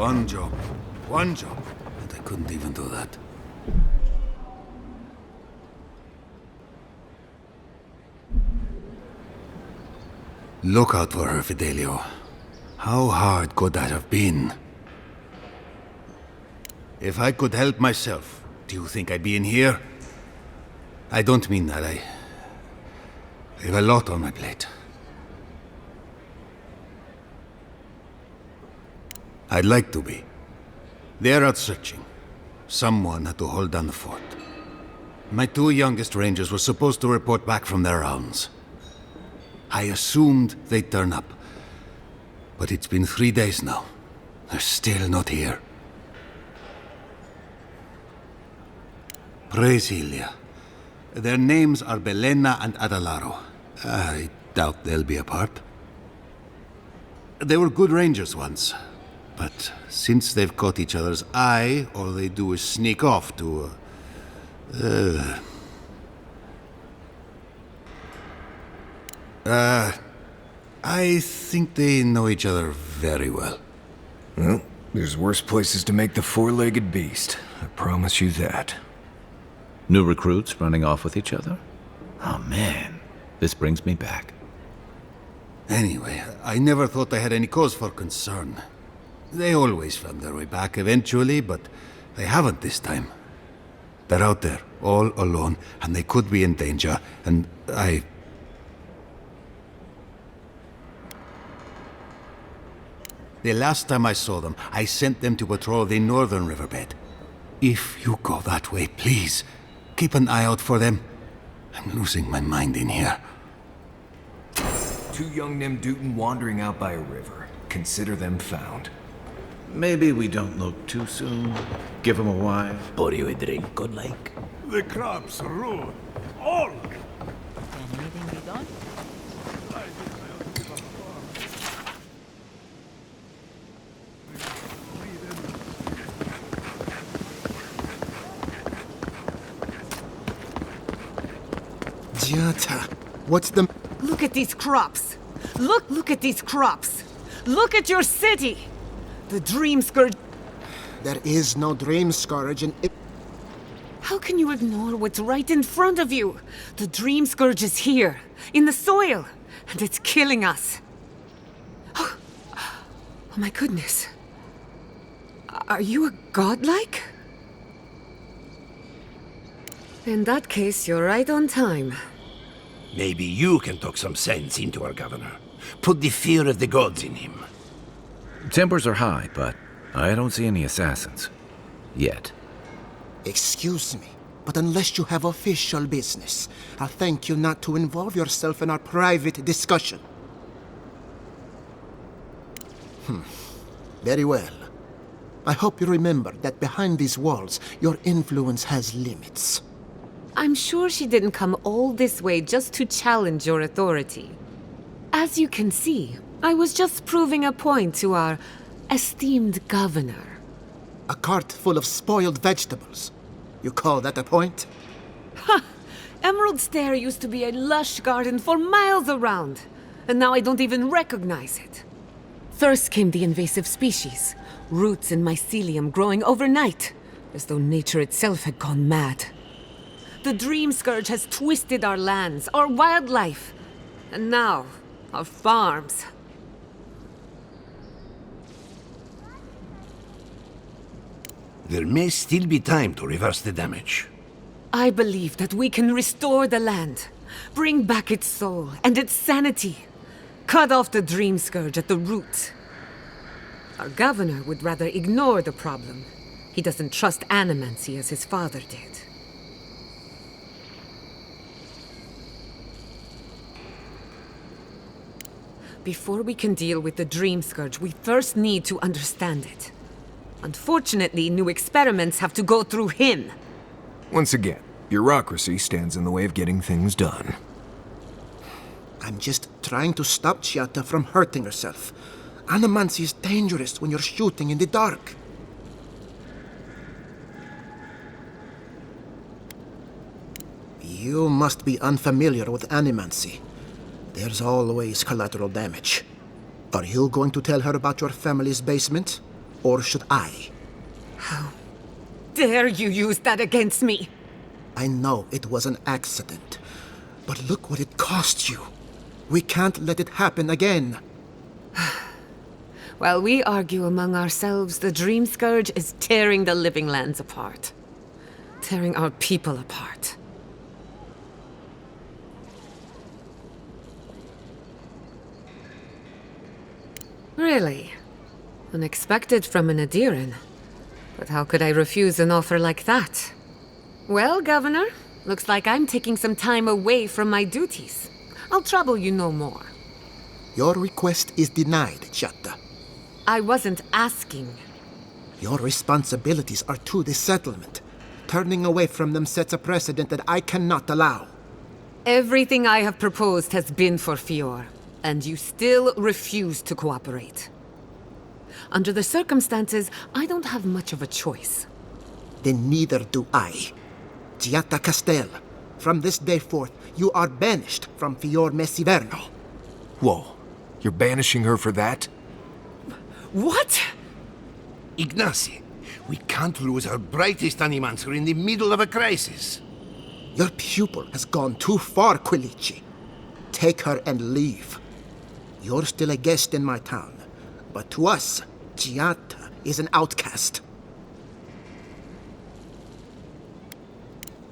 One job. One job. And I couldn't even do that. Look out for her, Fidelio. How hard could that have been? If I could help myself, do you think I'd be in here? I don't mean that. I have a lot on my plate. I'd like to be. They're out searching. Someone had to hold down the fort. My 2 youngest rangers were supposed to report back from their rounds. I assumed they'd turn up. But it's been 3 days now. They're still not here. Praise Ilia. Their names are Belena and Adalaro. I doubt they'll be apart. They were good rangers once. But since they've caught each other's eye, all they do is sneak off to... I think they know each other very well. Well, there's worse places to make the four-legged beast. I promise you that. New recruits running off with each other? Oh man, this brings me back. Anyway, I never thought I had any cause for concern. They always found their way back eventually, but they haven't this time. They're out there, all alone, and they could be in danger, and The last time I saw them, I sent them to patrol the northern riverbed. If you go that way, please, keep an eye out for them. I'm losing my mind in here. 2 young Nemdutin wandering out by a river. Consider them found. Maybe we don't look too soon. Give them a while. Pour you a drink, Godlike. The crops ruin. All. Anything be done? Jata, what's the... Look at these crops. Look at these crops. Look at your city. The Dream Scourge... There is no Dream Scourge in... How can you ignore what's right in front of you? The Dream Scourge is here, in the soil, and it's killing us. Oh my goodness. Are you a godlike? In that case, you're right on time. Maybe you can talk some sense into our governor. Put the fear of the gods in him. Tempers are high, but I don't see any assassins. Yet. Excuse me, but unless you have official business, I'll thank you not to involve yourself in our private discussion. Very well. I hope you remember that behind these walls, your influence has limits. I'm sure she didn't come all this way just to challenge your authority. As you can see, I was just proving a point to our esteemed governor. A cart full of spoiled vegetables. You call that a point? Ha! Emerald Stair used to be a lush garden for miles around, and now I don't even recognize it. First came the invasive species, roots and mycelium growing overnight, as though nature itself had gone mad. The Dream Scourge has twisted our lands, our wildlife, and now, our farms. There may still be time to reverse the damage. I believe that we can restore the land, bring back its soul and its sanity, cut off the Dream Scourge at the root. Our governor would rather ignore the problem. He doesn't trust animancy as his father did. Before we can deal with the Dream Scourge, we first need to understand it. Unfortunately, new experiments have to go through him. Once again, bureaucracy stands in the way of getting things done. I'm just trying to stop Chiata from hurting herself. Animancy is dangerous when you're shooting in the dark. You must be unfamiliar with animancy. There's always collateral damage. Are you going to tell her about your family's basement? Or should I? How dare you use that against me? I know it was an accident, but look what it cost you. We can't let it happen again. While we argue among ourselves, the Dream Scourge is tearing the living lands apart. Tearing our people apart. Really? Unexpected from an Aedyran. But how could I refuse an offer like that? Well, Governor, looks like I'm taking some time away from my duties. I'll trouble you no more. Your request is denied, Chiatta. I wasn't asking. Your responsibilities are to this settlement. Turning away from them sets a precedent that I cannot allow. Everything I have proposed has been for Fior, and you still refuse to cooperate. Under the circumstances, I don't have much of a choice. Then neither do I. Chiatta Castel, from this day forth, you are banished from Fior Messiverno. Whoa, you're banishing her for that? What? Ignacy, we can't lose our brightest animancer in the middle of a crisis. Your pupil has gone too far, Quilici. Take her and leave. You're still a guest in my town, but to us, Chiatta is an outcast.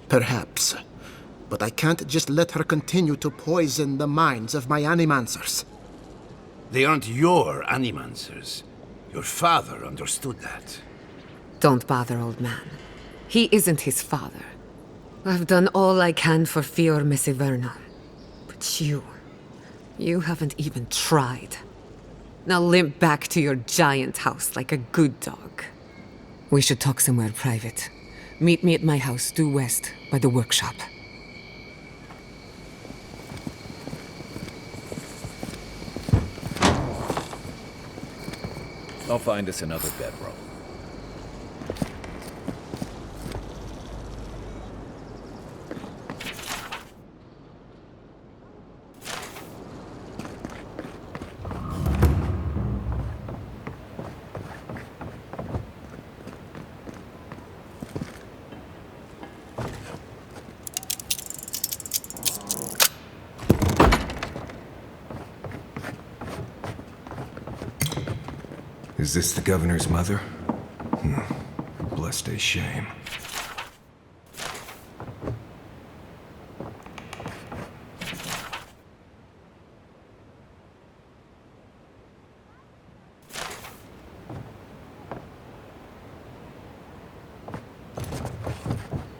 Perhaps, but I can't just let her continue to poison the minds of my animancers. They aren't your animancers. Your father understood that. Don't bother, old man. He isn't his father. I've done all I can for Fior Messiverno. But you haven't even tried. Now limp back to your giant house like a good dog. We should talk somewhere private. Meet me at my house due west by the workshop. I'll find us another bedroll. Is this the governor's mother? Blessed a shame.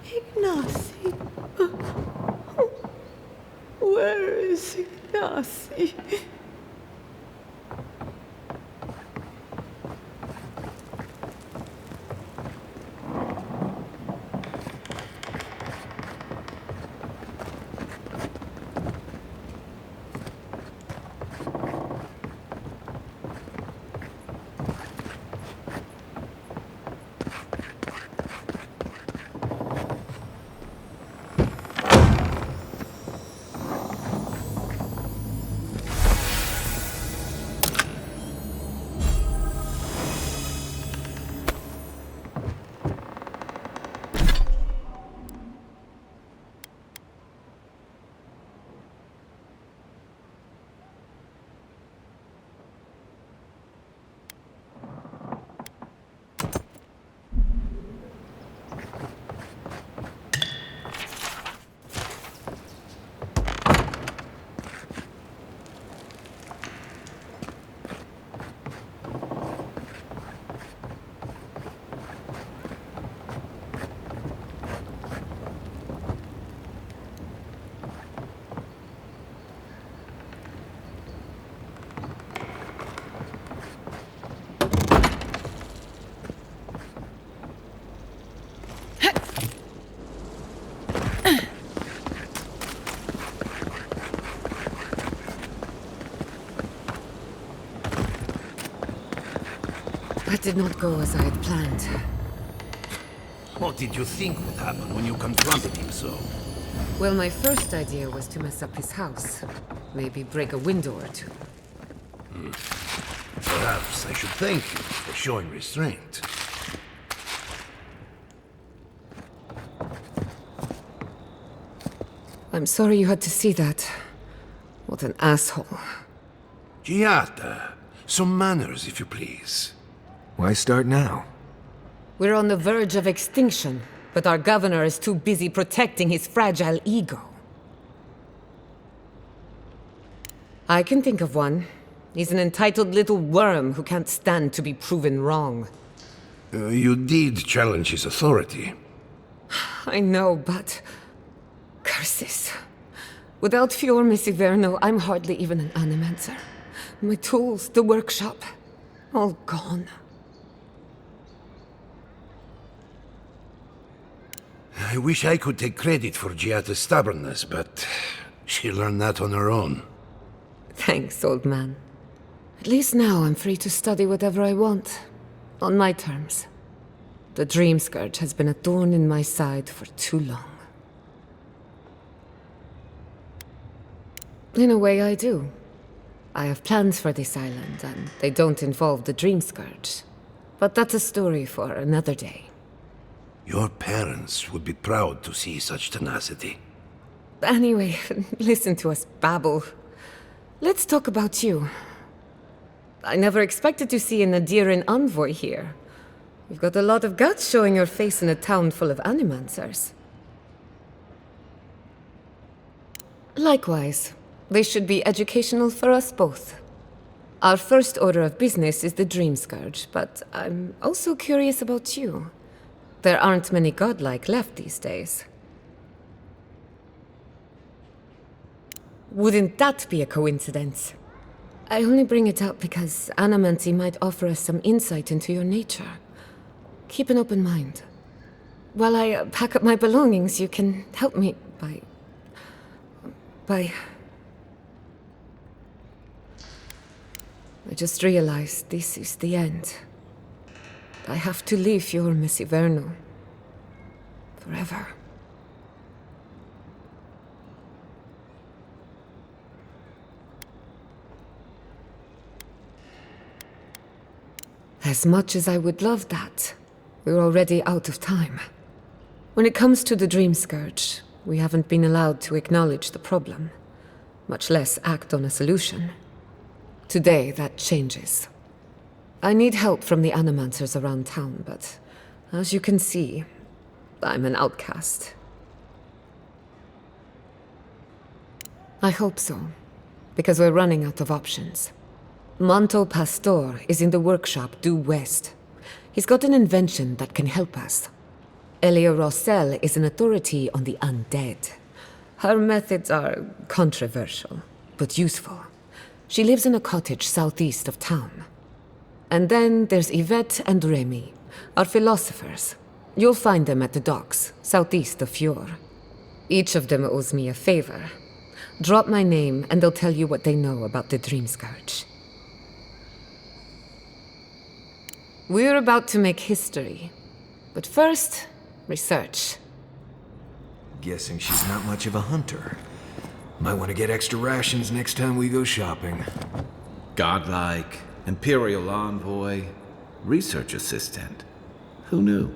Ignacy. Where is Ignacy? That did not go as I had planned. What did you think would happen when you confronted him so? Well, my first idea was to mess up his house. Maybe break a window or two. Perhaps I should thank you for showing restraint. I'm sorry you had to see that. What an asshole. Giata, some manners, if you please. Why start now? We're on the verge of extinction, but our governor is too busy protecting his fragile ego. I can think of one. He's an entitled little worm who can't stand to be proven wrong. You did challenge his authority. I know, but... curses. Without Fior Messiverno, I'm hardly even an animancer. My tools, the workshop, all gone. I wish I could take credit for Giata's stubbornness, but she learned that on her own. Thanks, old man. At least now I'm free to study whatever I want. On my terms. The Dream Scourge has been a thorn in my side for too long. In a way, I do. I have plans for this island, and they don't involve the Dream Scourge. But that's a story for another day. Your parents would be proud to see such tenacity. Anyway, listen to us babble. Let's talk about you. I never expected to see an Aedyr envoy here. You've got a lot of guts showing your face in a town full of animancers. Likewise, they should be educational for us both. Our first order of business is the Dream Scourge, but I'm also curious about you. There aren't many Godlike left these days. Wouldn't that be a coincidence? I only bring it up because Animancy might offer us some insight into your nature. Keep an open mind. While I pack up my belongings, you can help me by... I just realized this is the end. I have to leave Fior Messiverno. Forever. As much as I would love that, we're already out of time. When it comes to the Dream Scourge, we haven't been allowed to acknowledge the problem, much less act on a solution. Today, that changes. I need help from the animancers around town, but as you can see, I'm an outcast. I hope so, because we're running out of options. Manto Pastor is in the workshop due west. He's got an invention that can help us. Elia Rossell is an authority on the undead. Her methods are controversial, but useful. She lives in a cottage southeast of town. And then there's Yvette and Remy, our philosophers. You'll find them at the docks, southeast of Fior. Each of them owes me a favor. Drop my name and they'll tell you what they know about the Dream Scourge. We're about to make history. But first, research. Guessing she's not much of a hunter. Might want to get extra rations next time we go shopping. Godlike, Imperial Envoy, Research Assistant. Who knew?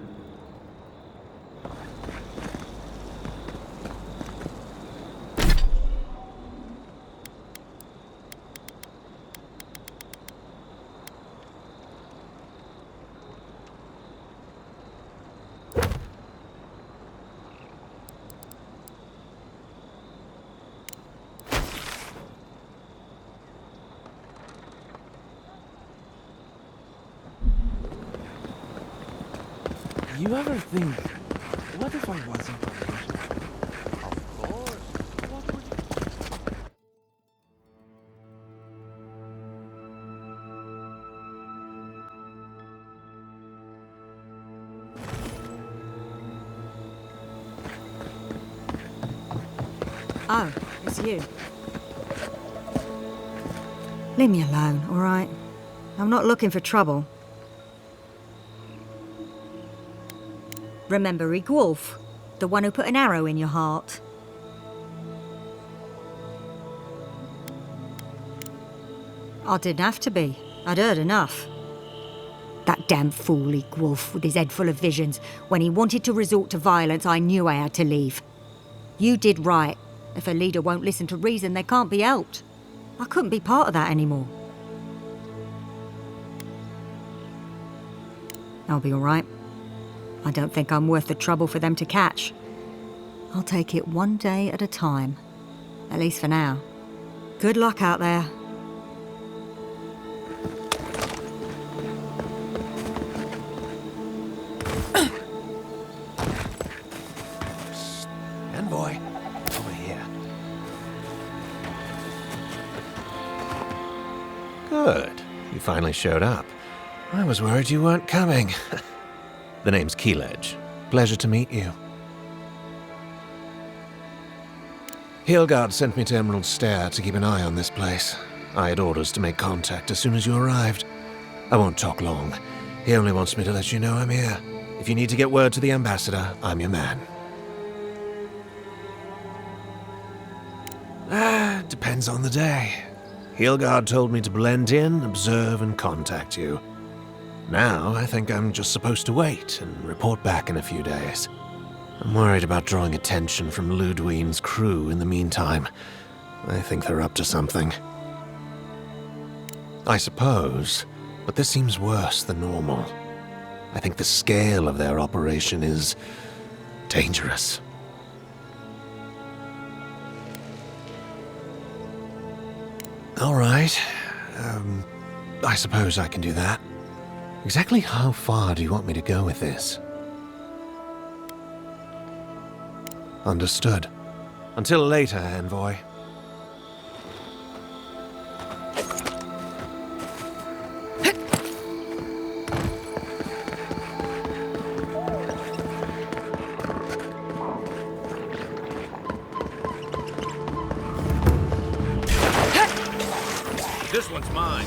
You ever think, what if I wasn't original? Of course. What would Oh, it's you. Leave me alone, all right? I'm not looking for trouble. Remember Rick Wolf? The one who put an arrow in your heart? I didn't have to be. I'd heard enough. That damn fool Leek Wolf with his head full of visions. When he wanted to resort to violence, I knew I had to leave. You did right. If a leader won't listen to reason, they can't be helped. I couldn't be part of that anymore. I'll be all right. I don't think I'm worth the trouble for them to catch. I'll take it one day at a time. At least for now. Good luck out there. Envoy, over here. Good. You finally showed up. I was worried you weren't coming. The name's Keeledge. Pleasure to meet you. Hilgard sent me to Emerald Stair to keep an eye on this place. I had orders to make contact as soon as you arrived. I won't talk long. He only wants me to let you know I'm here. If you need to get word to the ambassador, I'm your man. Depends on the day. Hilgard told me to blend in, observe, and contact you. Now, I think I'm just supposed to wait and report back in a few days. I'm worried about drawing attention from Ludwig's crew in the meantime. I think they're up to something. I suppose, but this seems worse than normal. I think the scale of their operation is dangerous. All right. I suppose I can do that. Exactly how far do you want me to go with this? Understood. Until later, Envoy. This one's mine.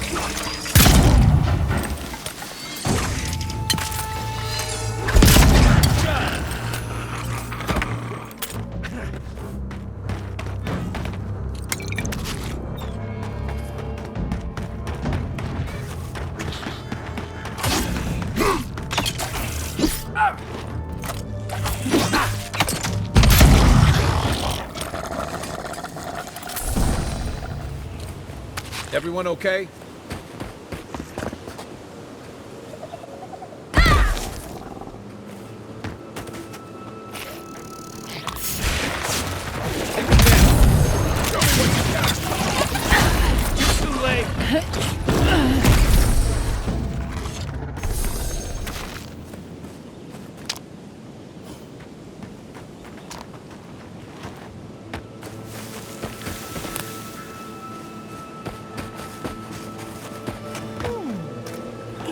Everyone okay? Too late.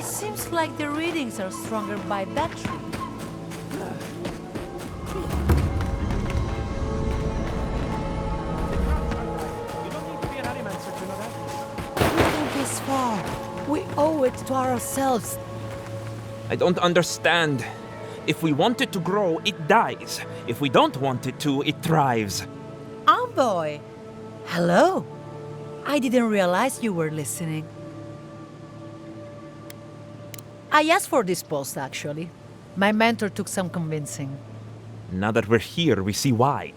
Seems like the readings are stronger by battery. We came this far. We owe it to ourselves. I don't understand. If we want it to grow, it dies. If we don't want it to, it thrives. Envoy! Hello. I didn't realize you were listening. I asked for this post, actually. My mentor took some convincing. Now that we're here, we see why.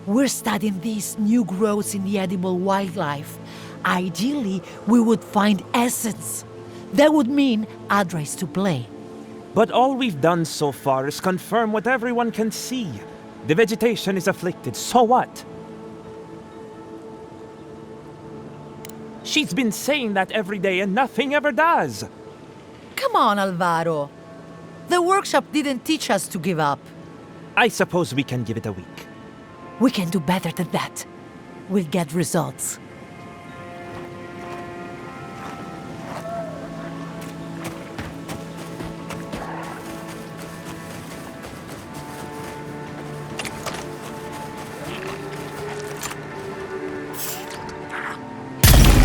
We're studying these new growths in the edible wildlife. Ideally, we would find essence. That would mean Aedyr is to play. But all we've done so far is confirm what everyone can see. The vegetation is afflicted, so what? She's been saying that every day and nothing ever does. Come on, Alvaro. The workshop didn't teach us to give up. I suppose we can give it a week. We can do better than that. We'll get results.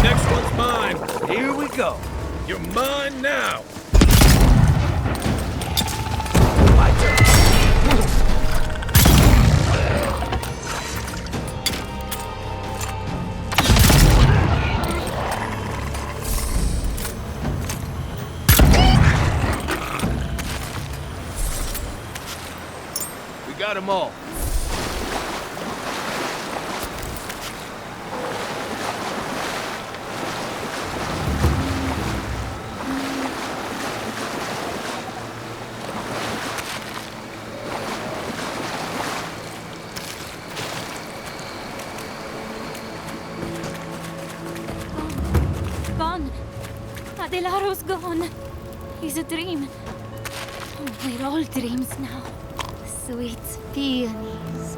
Next one's mine. Here we go. You're mine now. My turn. got them all. Gone. Aedylaro's gone. He's a dream. Oh, we're all dreams now. Sweet peonies.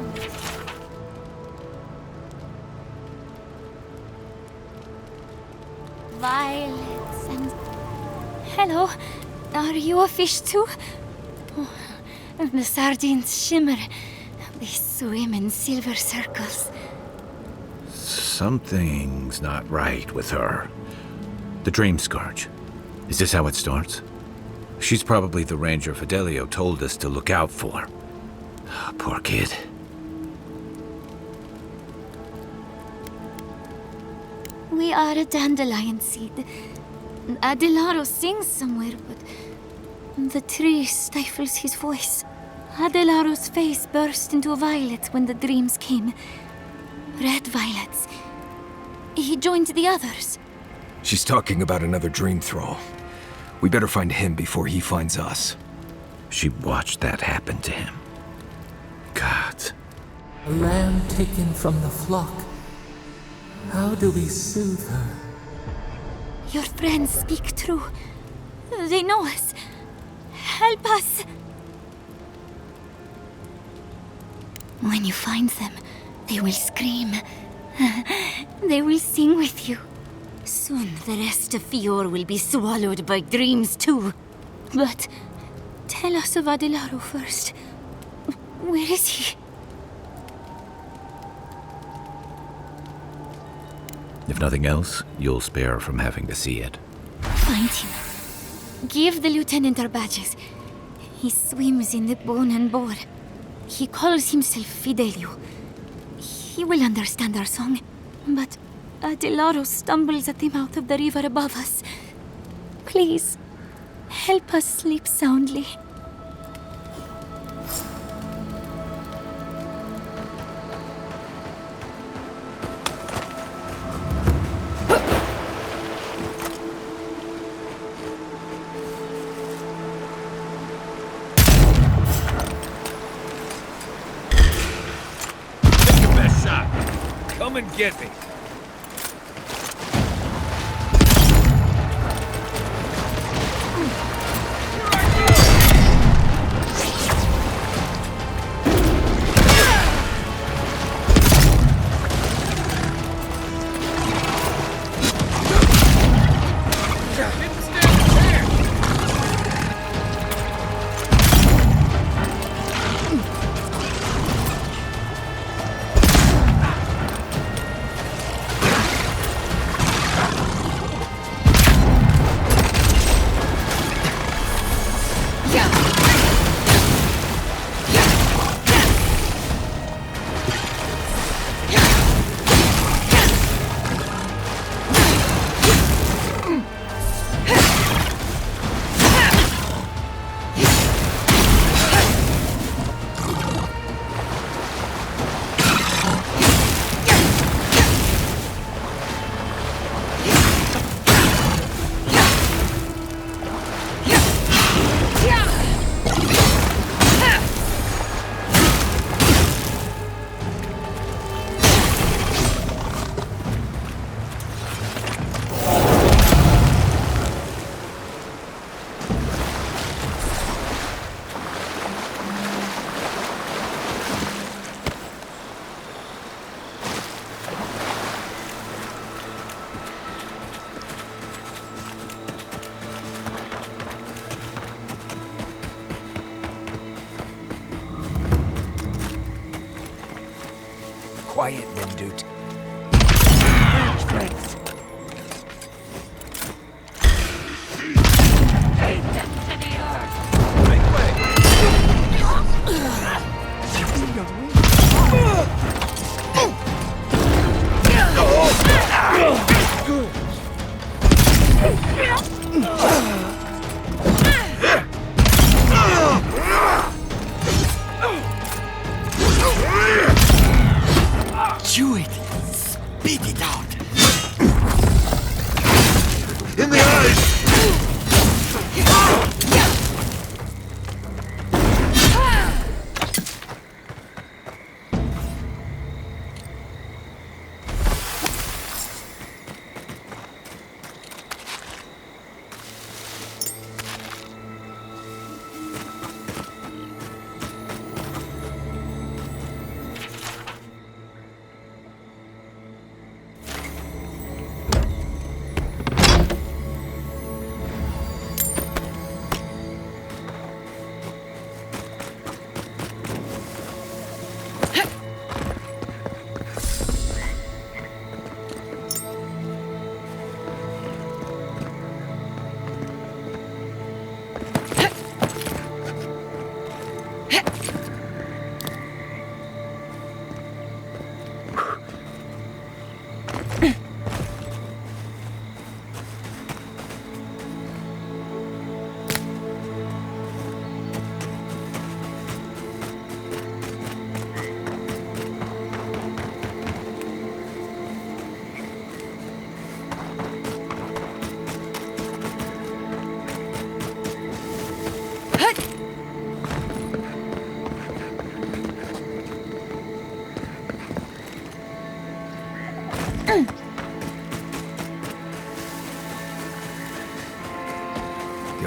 Violets and... Hello. Are you a fish too? Oh, the sardines shimmer. They swim in silver circles. Something's not right with her. The Dream Scourge. Is this how it starts? She's probably the ranger Fidelio told us to look out for. Poor kid. We are a dandelion seed. Aedyr sings somewhere, but the tree stifles his voice. Aedylar's face burst into violet when the dreams came. Red violets. He joined the others. She's talking about another dream thrall. We better find him before he finds us. She watched that happen to him. God. A lamb taken from the flock. How do we soothe her? Your friends speak true. They know us. Help us. When you find them, they will scream. They will sing with you. Soon the rest of Fior will be swallowed by dreams too. But tell us of Aedyr first. Where is he? If nothing else, you'll spare from having to see it. Find him. Give the lieutenant our badges. He swims in the bone and boar. He calls himself Fidelio. He will understand our song. But Aedyr stumbles at the mouth of the river above us. Please, help us sleep soundly. Take your best shot. Come and get me. Quiet, Mendut.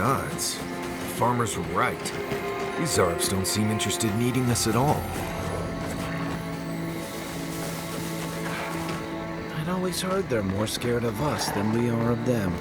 gods. The farmers were right. These Zarps don't seem interested in eating us at all. I'd always heard they're more scared of us than we are of them.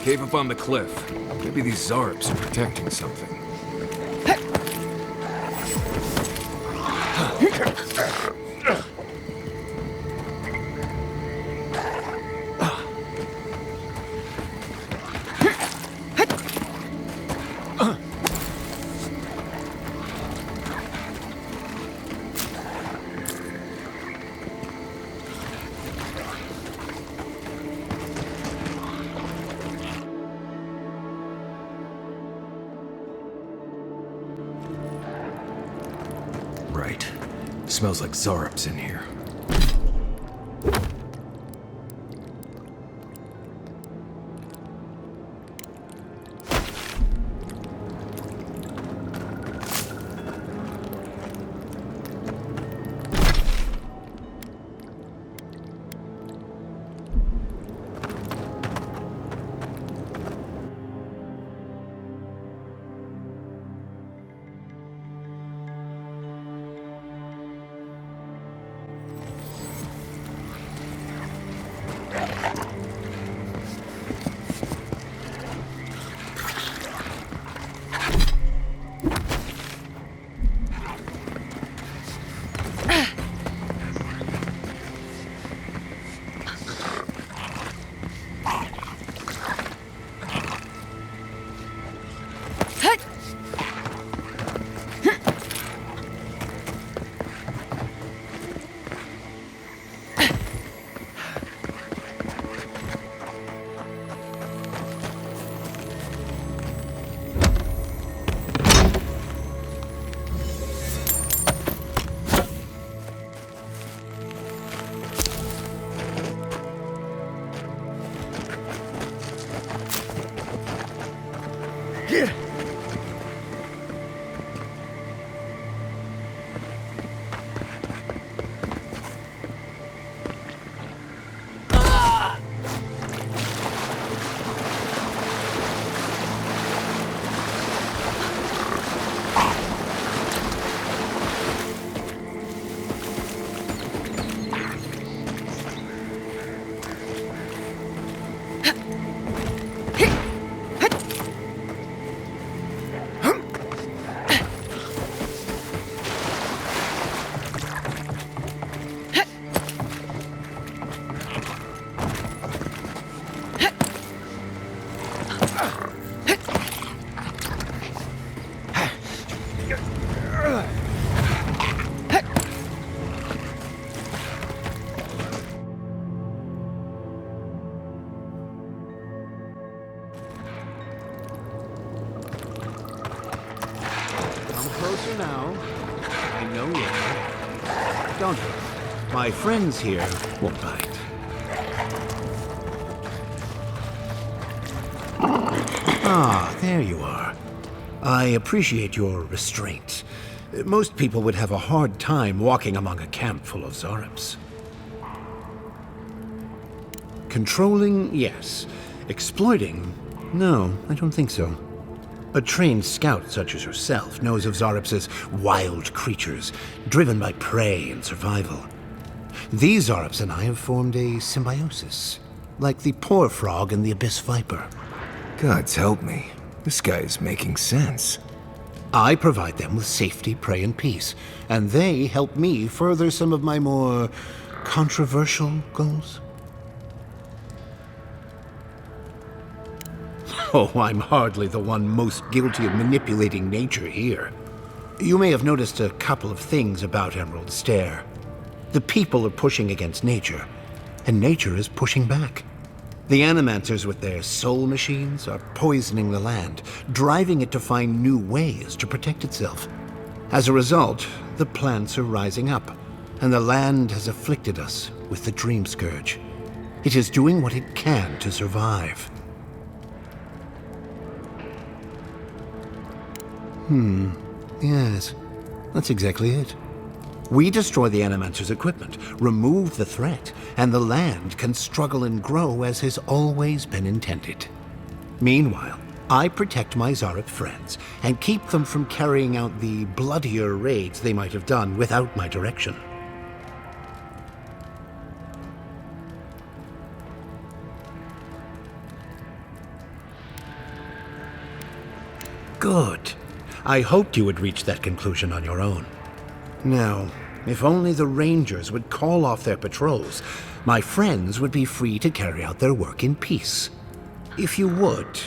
Cave up on the cliff. Maybe these Zarps are protecting something. Right. Smells like Zarps in here. Closer now. I know you. Don't hurt. My friends here won't bite. Ah, there you are. I appreciate your restraint. Most people would have a hard time walking among a camp full of Zarps. Controlling, yes. Exploiting? No, I don't think so. A trained scout such as yourself knows of Zarps as wild creatures, driven by prey and survival. These Zarps and I have formed a symbiosis. like the poor frog and the abyss viper. Gods help me. This guy is making sense. I provide them with safety, prey, and peace, and they help me further some of my more controversial goals. Oh, I'm hardly the one most guilty of manipulating nature here. You may have noticed a couple of things about Emerald Stair. The people are pushing against nature, and nature is pushing back. The Animancers with their soul machines are poisoning the land, driving it to find new ways to protect itself. As a result, the plants are rising up, and the land has afflicted us with the Dream Scourge. It is doing what it can to survive. Yes, that's exactly it. We destroy the Animancer's equipment, remove the threat, and the land can struggle and grow as has always been intended. Meanwhile, I protect my Zarep friends and keep them from carrying out the bloodier raids they might have done without my direction. Good. I hoped you would reach that conclusion on your own. Now, if only the Rangers would call off their patrols, my friends would be free to carry out their work in peace. If you would,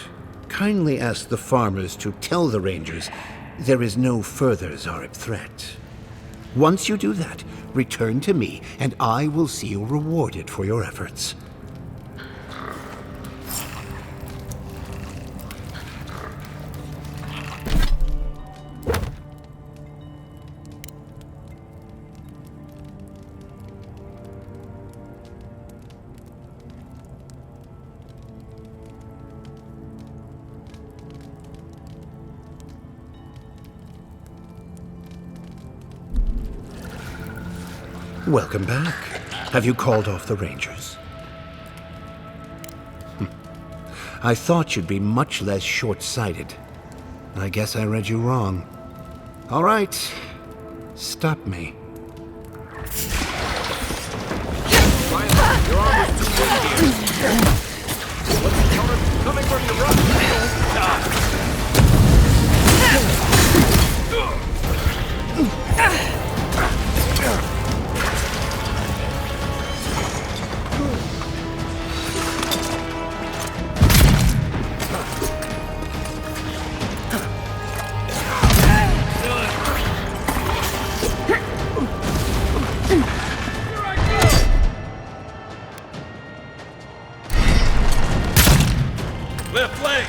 kindly ask the farmers to tell the Rangers there is no further Zarep threat. Once you do that, return to me, and I will see you rewarded for your efforts. Welcome back. Have you called off the Rangers? I thought you'd be much less short-sighted. I guess I read you wrong. All right. Stop me. Your armor's too weak here. What's the counter coming from your right? Left leg!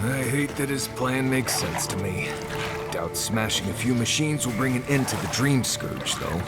I hate that his plan makes sense to me. Doubt smashing a few machines will bring an end to the Dream Scourge, though.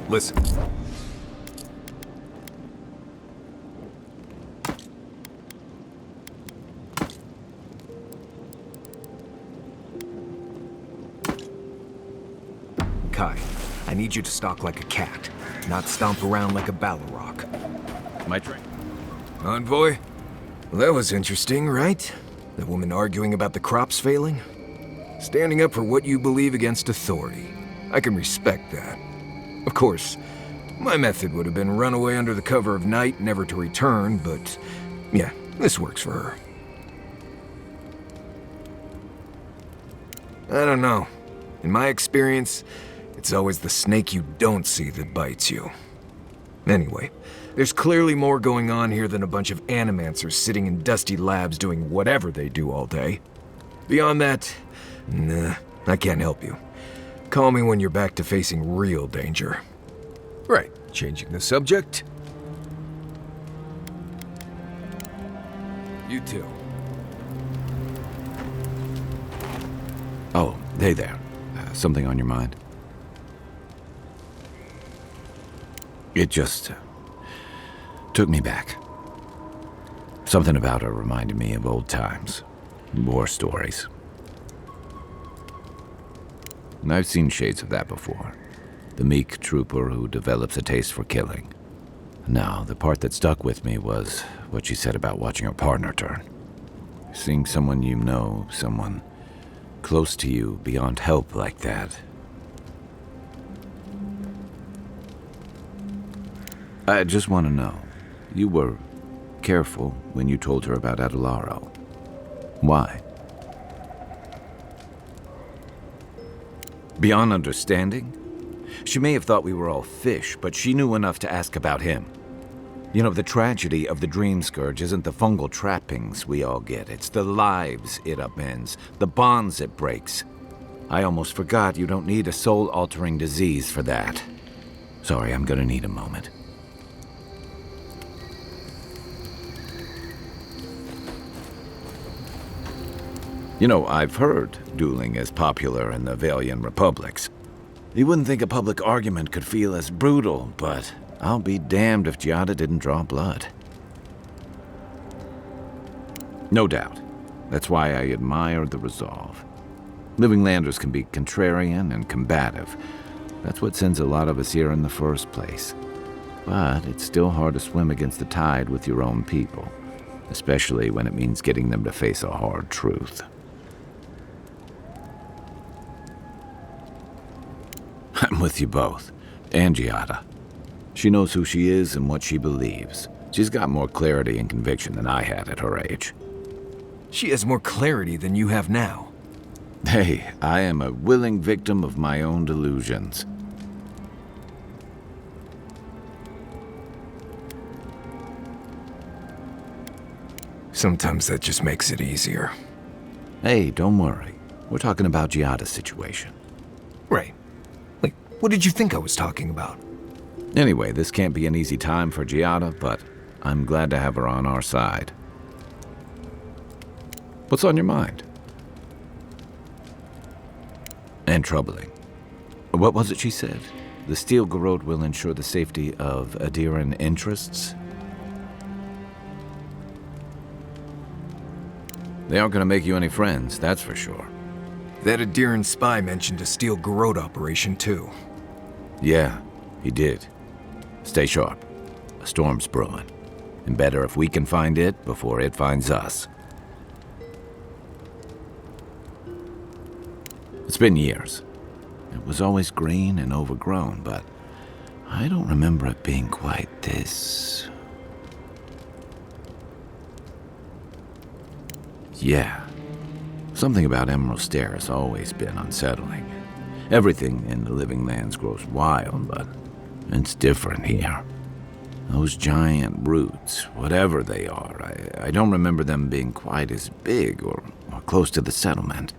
Listen. Kai, I need you to stalk like a cat, not stomp around like a Balrog. My train. Envoy? Well, that was interesting, right? The woman arguing about the crops failing? Standing up for what you believe against authority. I can respect that. Of course, my method would have been run away under the cover of night, never to return, but yeah, this works for her. I don't know. In my experience, it's always the snake you don't see that bites you. Anyway, there's clearly more going on here than a bunch of animancers sitting in dusty labs doing whatever they do all day. Beyond that, nah, I can't help you. Call me when you're back to facing real danger. Right, changing the subject. You too. Oh, hey there. Something on your mind? It just took me back. Something about her reminded me of old times, war stories. And I've seen shades of that before. The meek trooper who develops a taste for killing. Now, the part that stuck with me was what she said about watching her partner turn. Seeing someone you know, someone close to you, beyond help like that. I just want to know, you were careful when you told her about Aedyr. Why? Beyond understanding? She may have thought we were all fish, but she knew enough to ask about him. You know, the tragedy of the Dream Scourge isn't the fungal trappings we all get. It's the lives it upends, the bonds it breaks. I almost forgot you don't need a soul-altering disease for that. Sorry, I'm gonna need a moment. You know, I've heard dueling is popular in the Valian republics. You wouldn't think a public argument could feel as brutal, but I'll be damned if Giada didn't draw blood. No doubt. That's why I admire the resolve. Living Landers can be contrarian and combative. That's what sends a lot of us here in the first place. But it's still hard to swim against the tide with your own people, especially when it means getting them to face a hard truth. I'm with you both. And Giada. She knows who she is and what she believes. She's got more clarity and conviction than I had at her age. She has more clarity than you have now. Hey, I am a willing victim of my own delusions. Sometimes that just makes it easier. Hey, don't worry. We're talking about Giada's situation. Right. Like, what did you think I was talking about? Anyway, this can't be an easy time for Giada, but I'm glad to have her on our side. What's on your mind? And troubling. What was it she said? The Steel Garrote will ensure the safety of Aedyran interests? They aren't going to make you any friends, that's for sure. That Aedyran spy mentioned a Steel Garrote operation, too. Yeah, he did. Stay sharp. A storm's brewing. And better if we can find it before it finds us. It's been years. It was always green and overgrown, but I don't remember it being quite this. Yeah. Something about Emerald Stair has always been unsettling. Everything in the Living Lands grows wild, but it's different here. Those giant roots, whatever they are, I don't remember them being quite as big or close to the settlement.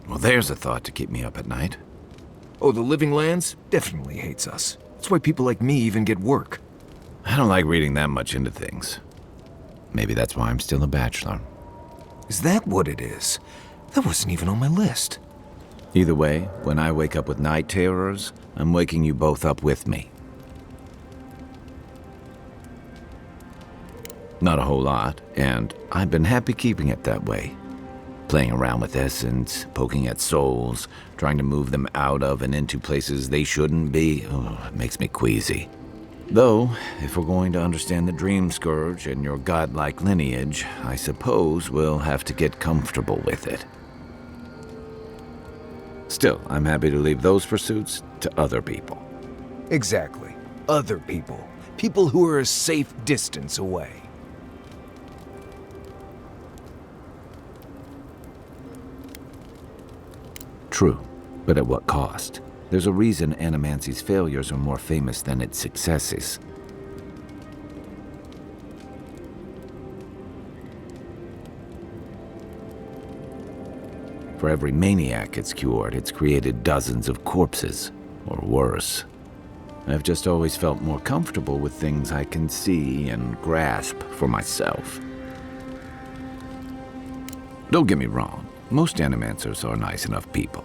Well, there's a thought to keep me up at night. Oh, the Living Lands definitely hates us. That's why people like me even get work. I don't like reading that much into things. Maybe that's why I'm still a bachelor. Is that what it is? That wasn't even on my list. Either way, when I wake up with night terrors, I'm waking you both up with me. Not a whole lot, and I've been happy keeping it that way. Playing around with essence, poking at souls, trying to move them out of and into places they shouldn't be, it makes me queasy. Though, if we're going to understand the Dream Scourge and your godlike lineage, I suppose we'll have to get comfortable with it. Still, I'm happy to leave those pursuits to other people. Exactly. Other people. People who are a safe distance away. True, but at what cost? There's a reason Animancy's failures are more famous than its successes. For every maniac it's cured, it's created dozens of corpses, or worse. I've just always felt more comfortable with things I can see and grasp for myself. Don't get me wrong, most Animancers are nice enough people.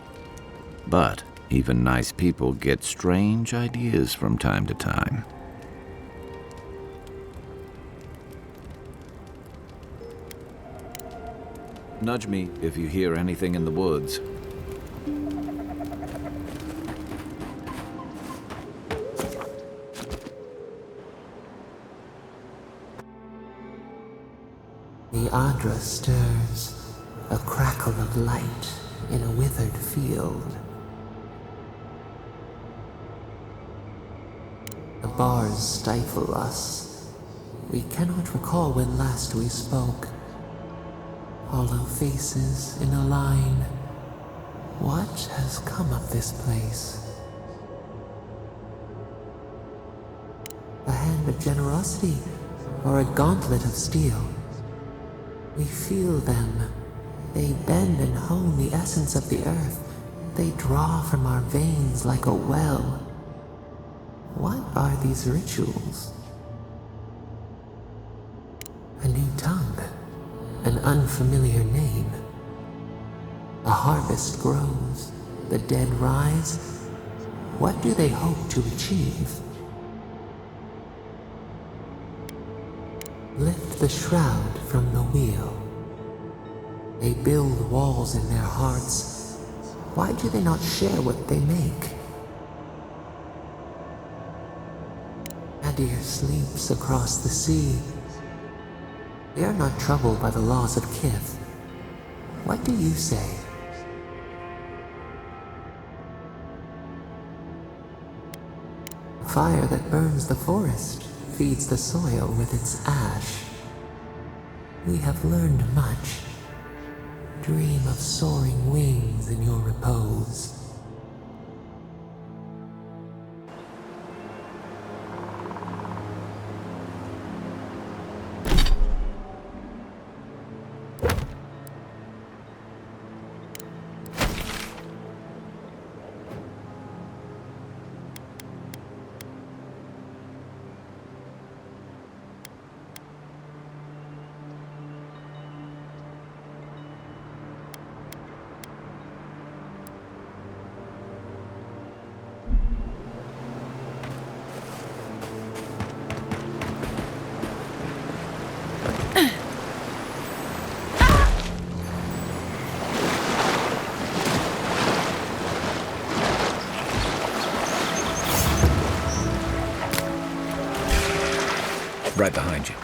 But even nice people get strange ideas from time to time. Nudge me if you hear anything in the woods. The Aedyr stirs, a crackle of light in a withered field. The bars stifle us. We cannot recall when last we spoke. Hollow faces in a line. What has come of this place? A hand of generosity or a gauntlet of steel? We feel them. They bend and hone the essence of the earth. They draw from our veins like a well. What are these rituals? A new tongue, an unfamiliar name. A harvest grows, the dead rise. What do they hope to achieve? Lift the shroud from the wheel. They build walls in their hearts. Why do they not share what they make? Aedyr sleeps across the sea. They are not troubled by the laws of kith. What do you say? A fire that burns the forest feeds the soil with its ash. We have learned much. Dream of soaring wings in your repose. Right behind you.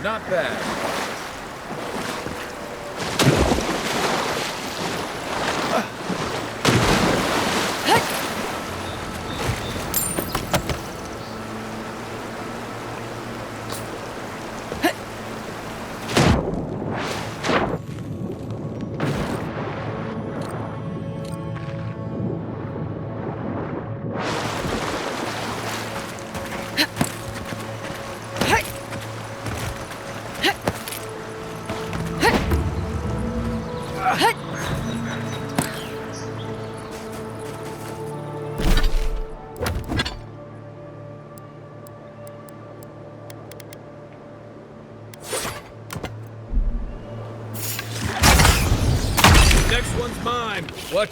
Not bad. Next one's mine. What?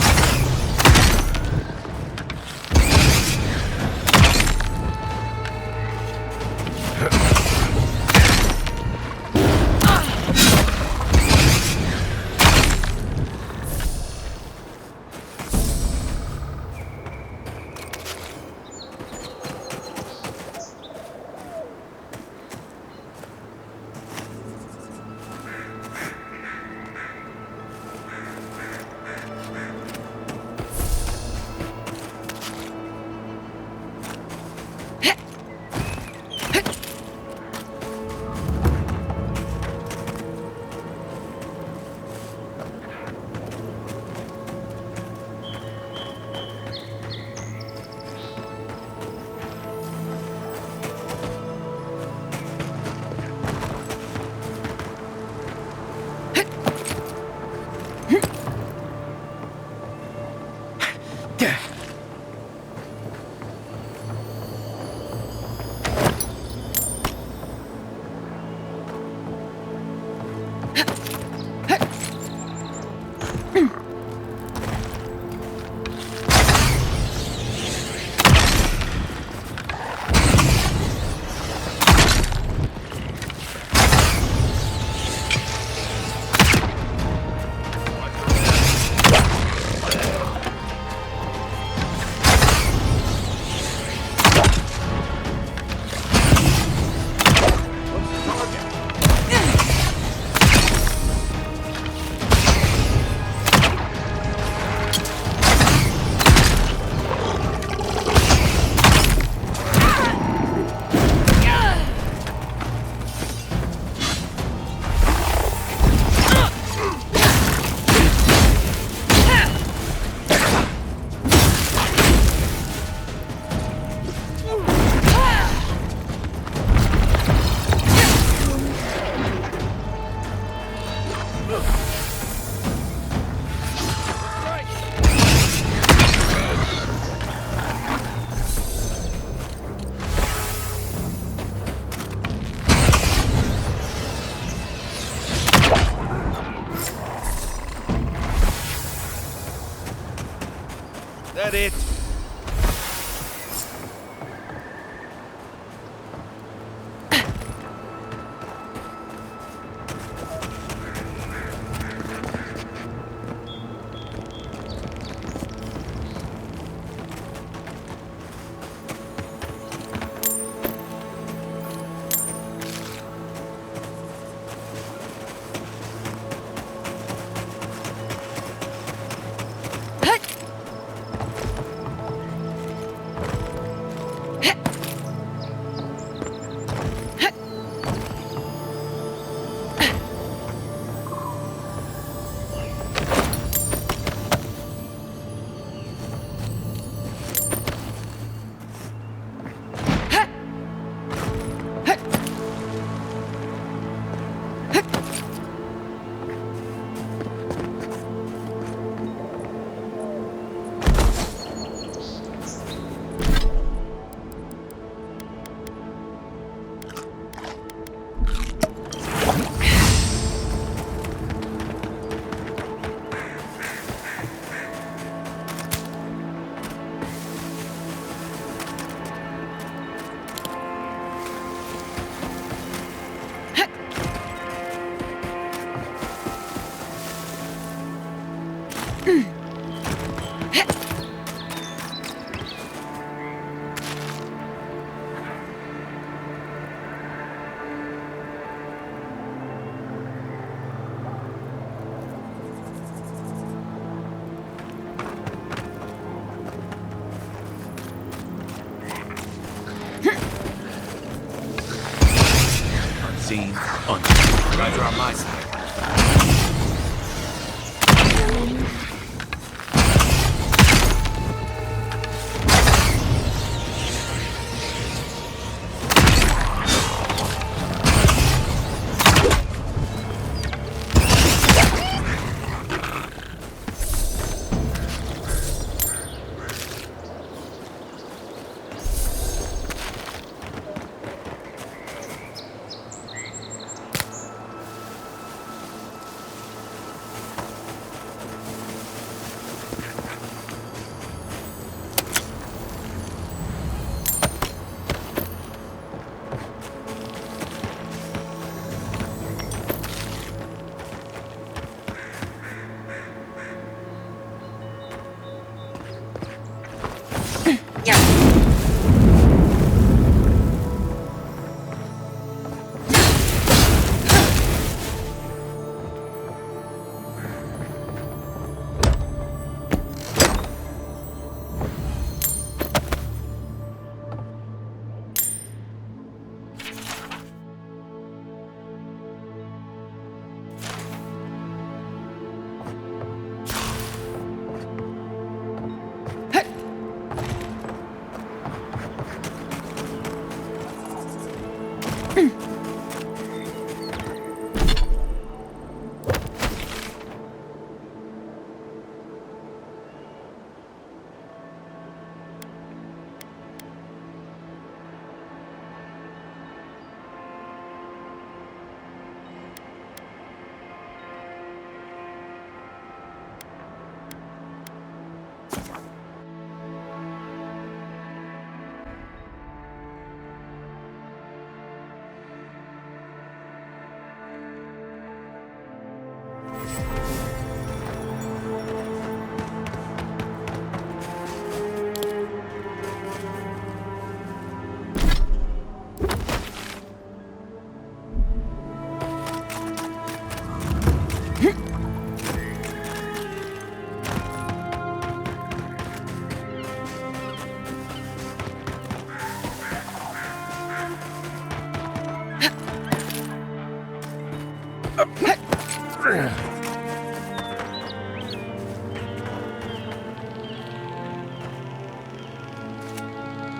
That it? Unseen, unseen. Guys are on my side.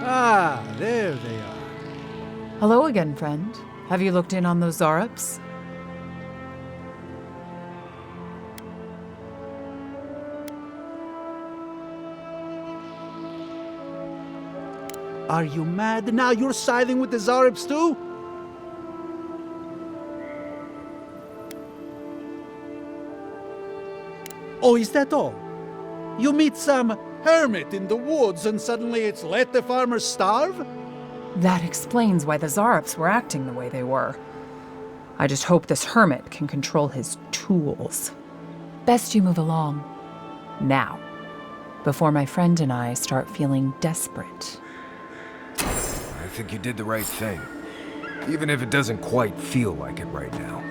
Ah, there they are. Hello again, friend. Have you looked in on those Zarops? Are you mad? Now you're siding with the Zarops too? Oh, is that all? You meet some hermit in the woods and suddenly it's let the farmers starve? That explains why the Zarops were acting the way they were. I just hope this hermit can control his tools. Best you move along. Now. Before my friend and I start feeling desperate. I think you did the right thing. Even if it doesn't quite feel like it right now.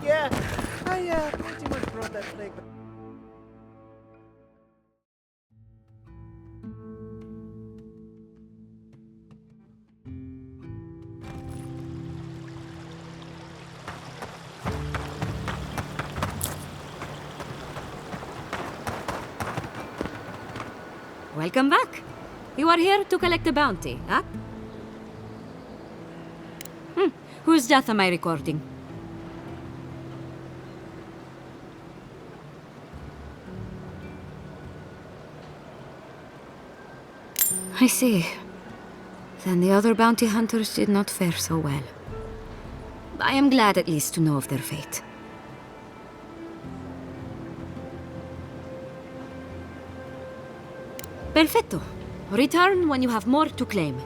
Yeah, I pretty much brought that plague. Welcome back. You are here to collect a bounty, huh? Whose death am I recording? I see. Then the other bounty hunters did not fare so well. I am glad at least to know of their fate. Perfetto. Return when you have more to claim.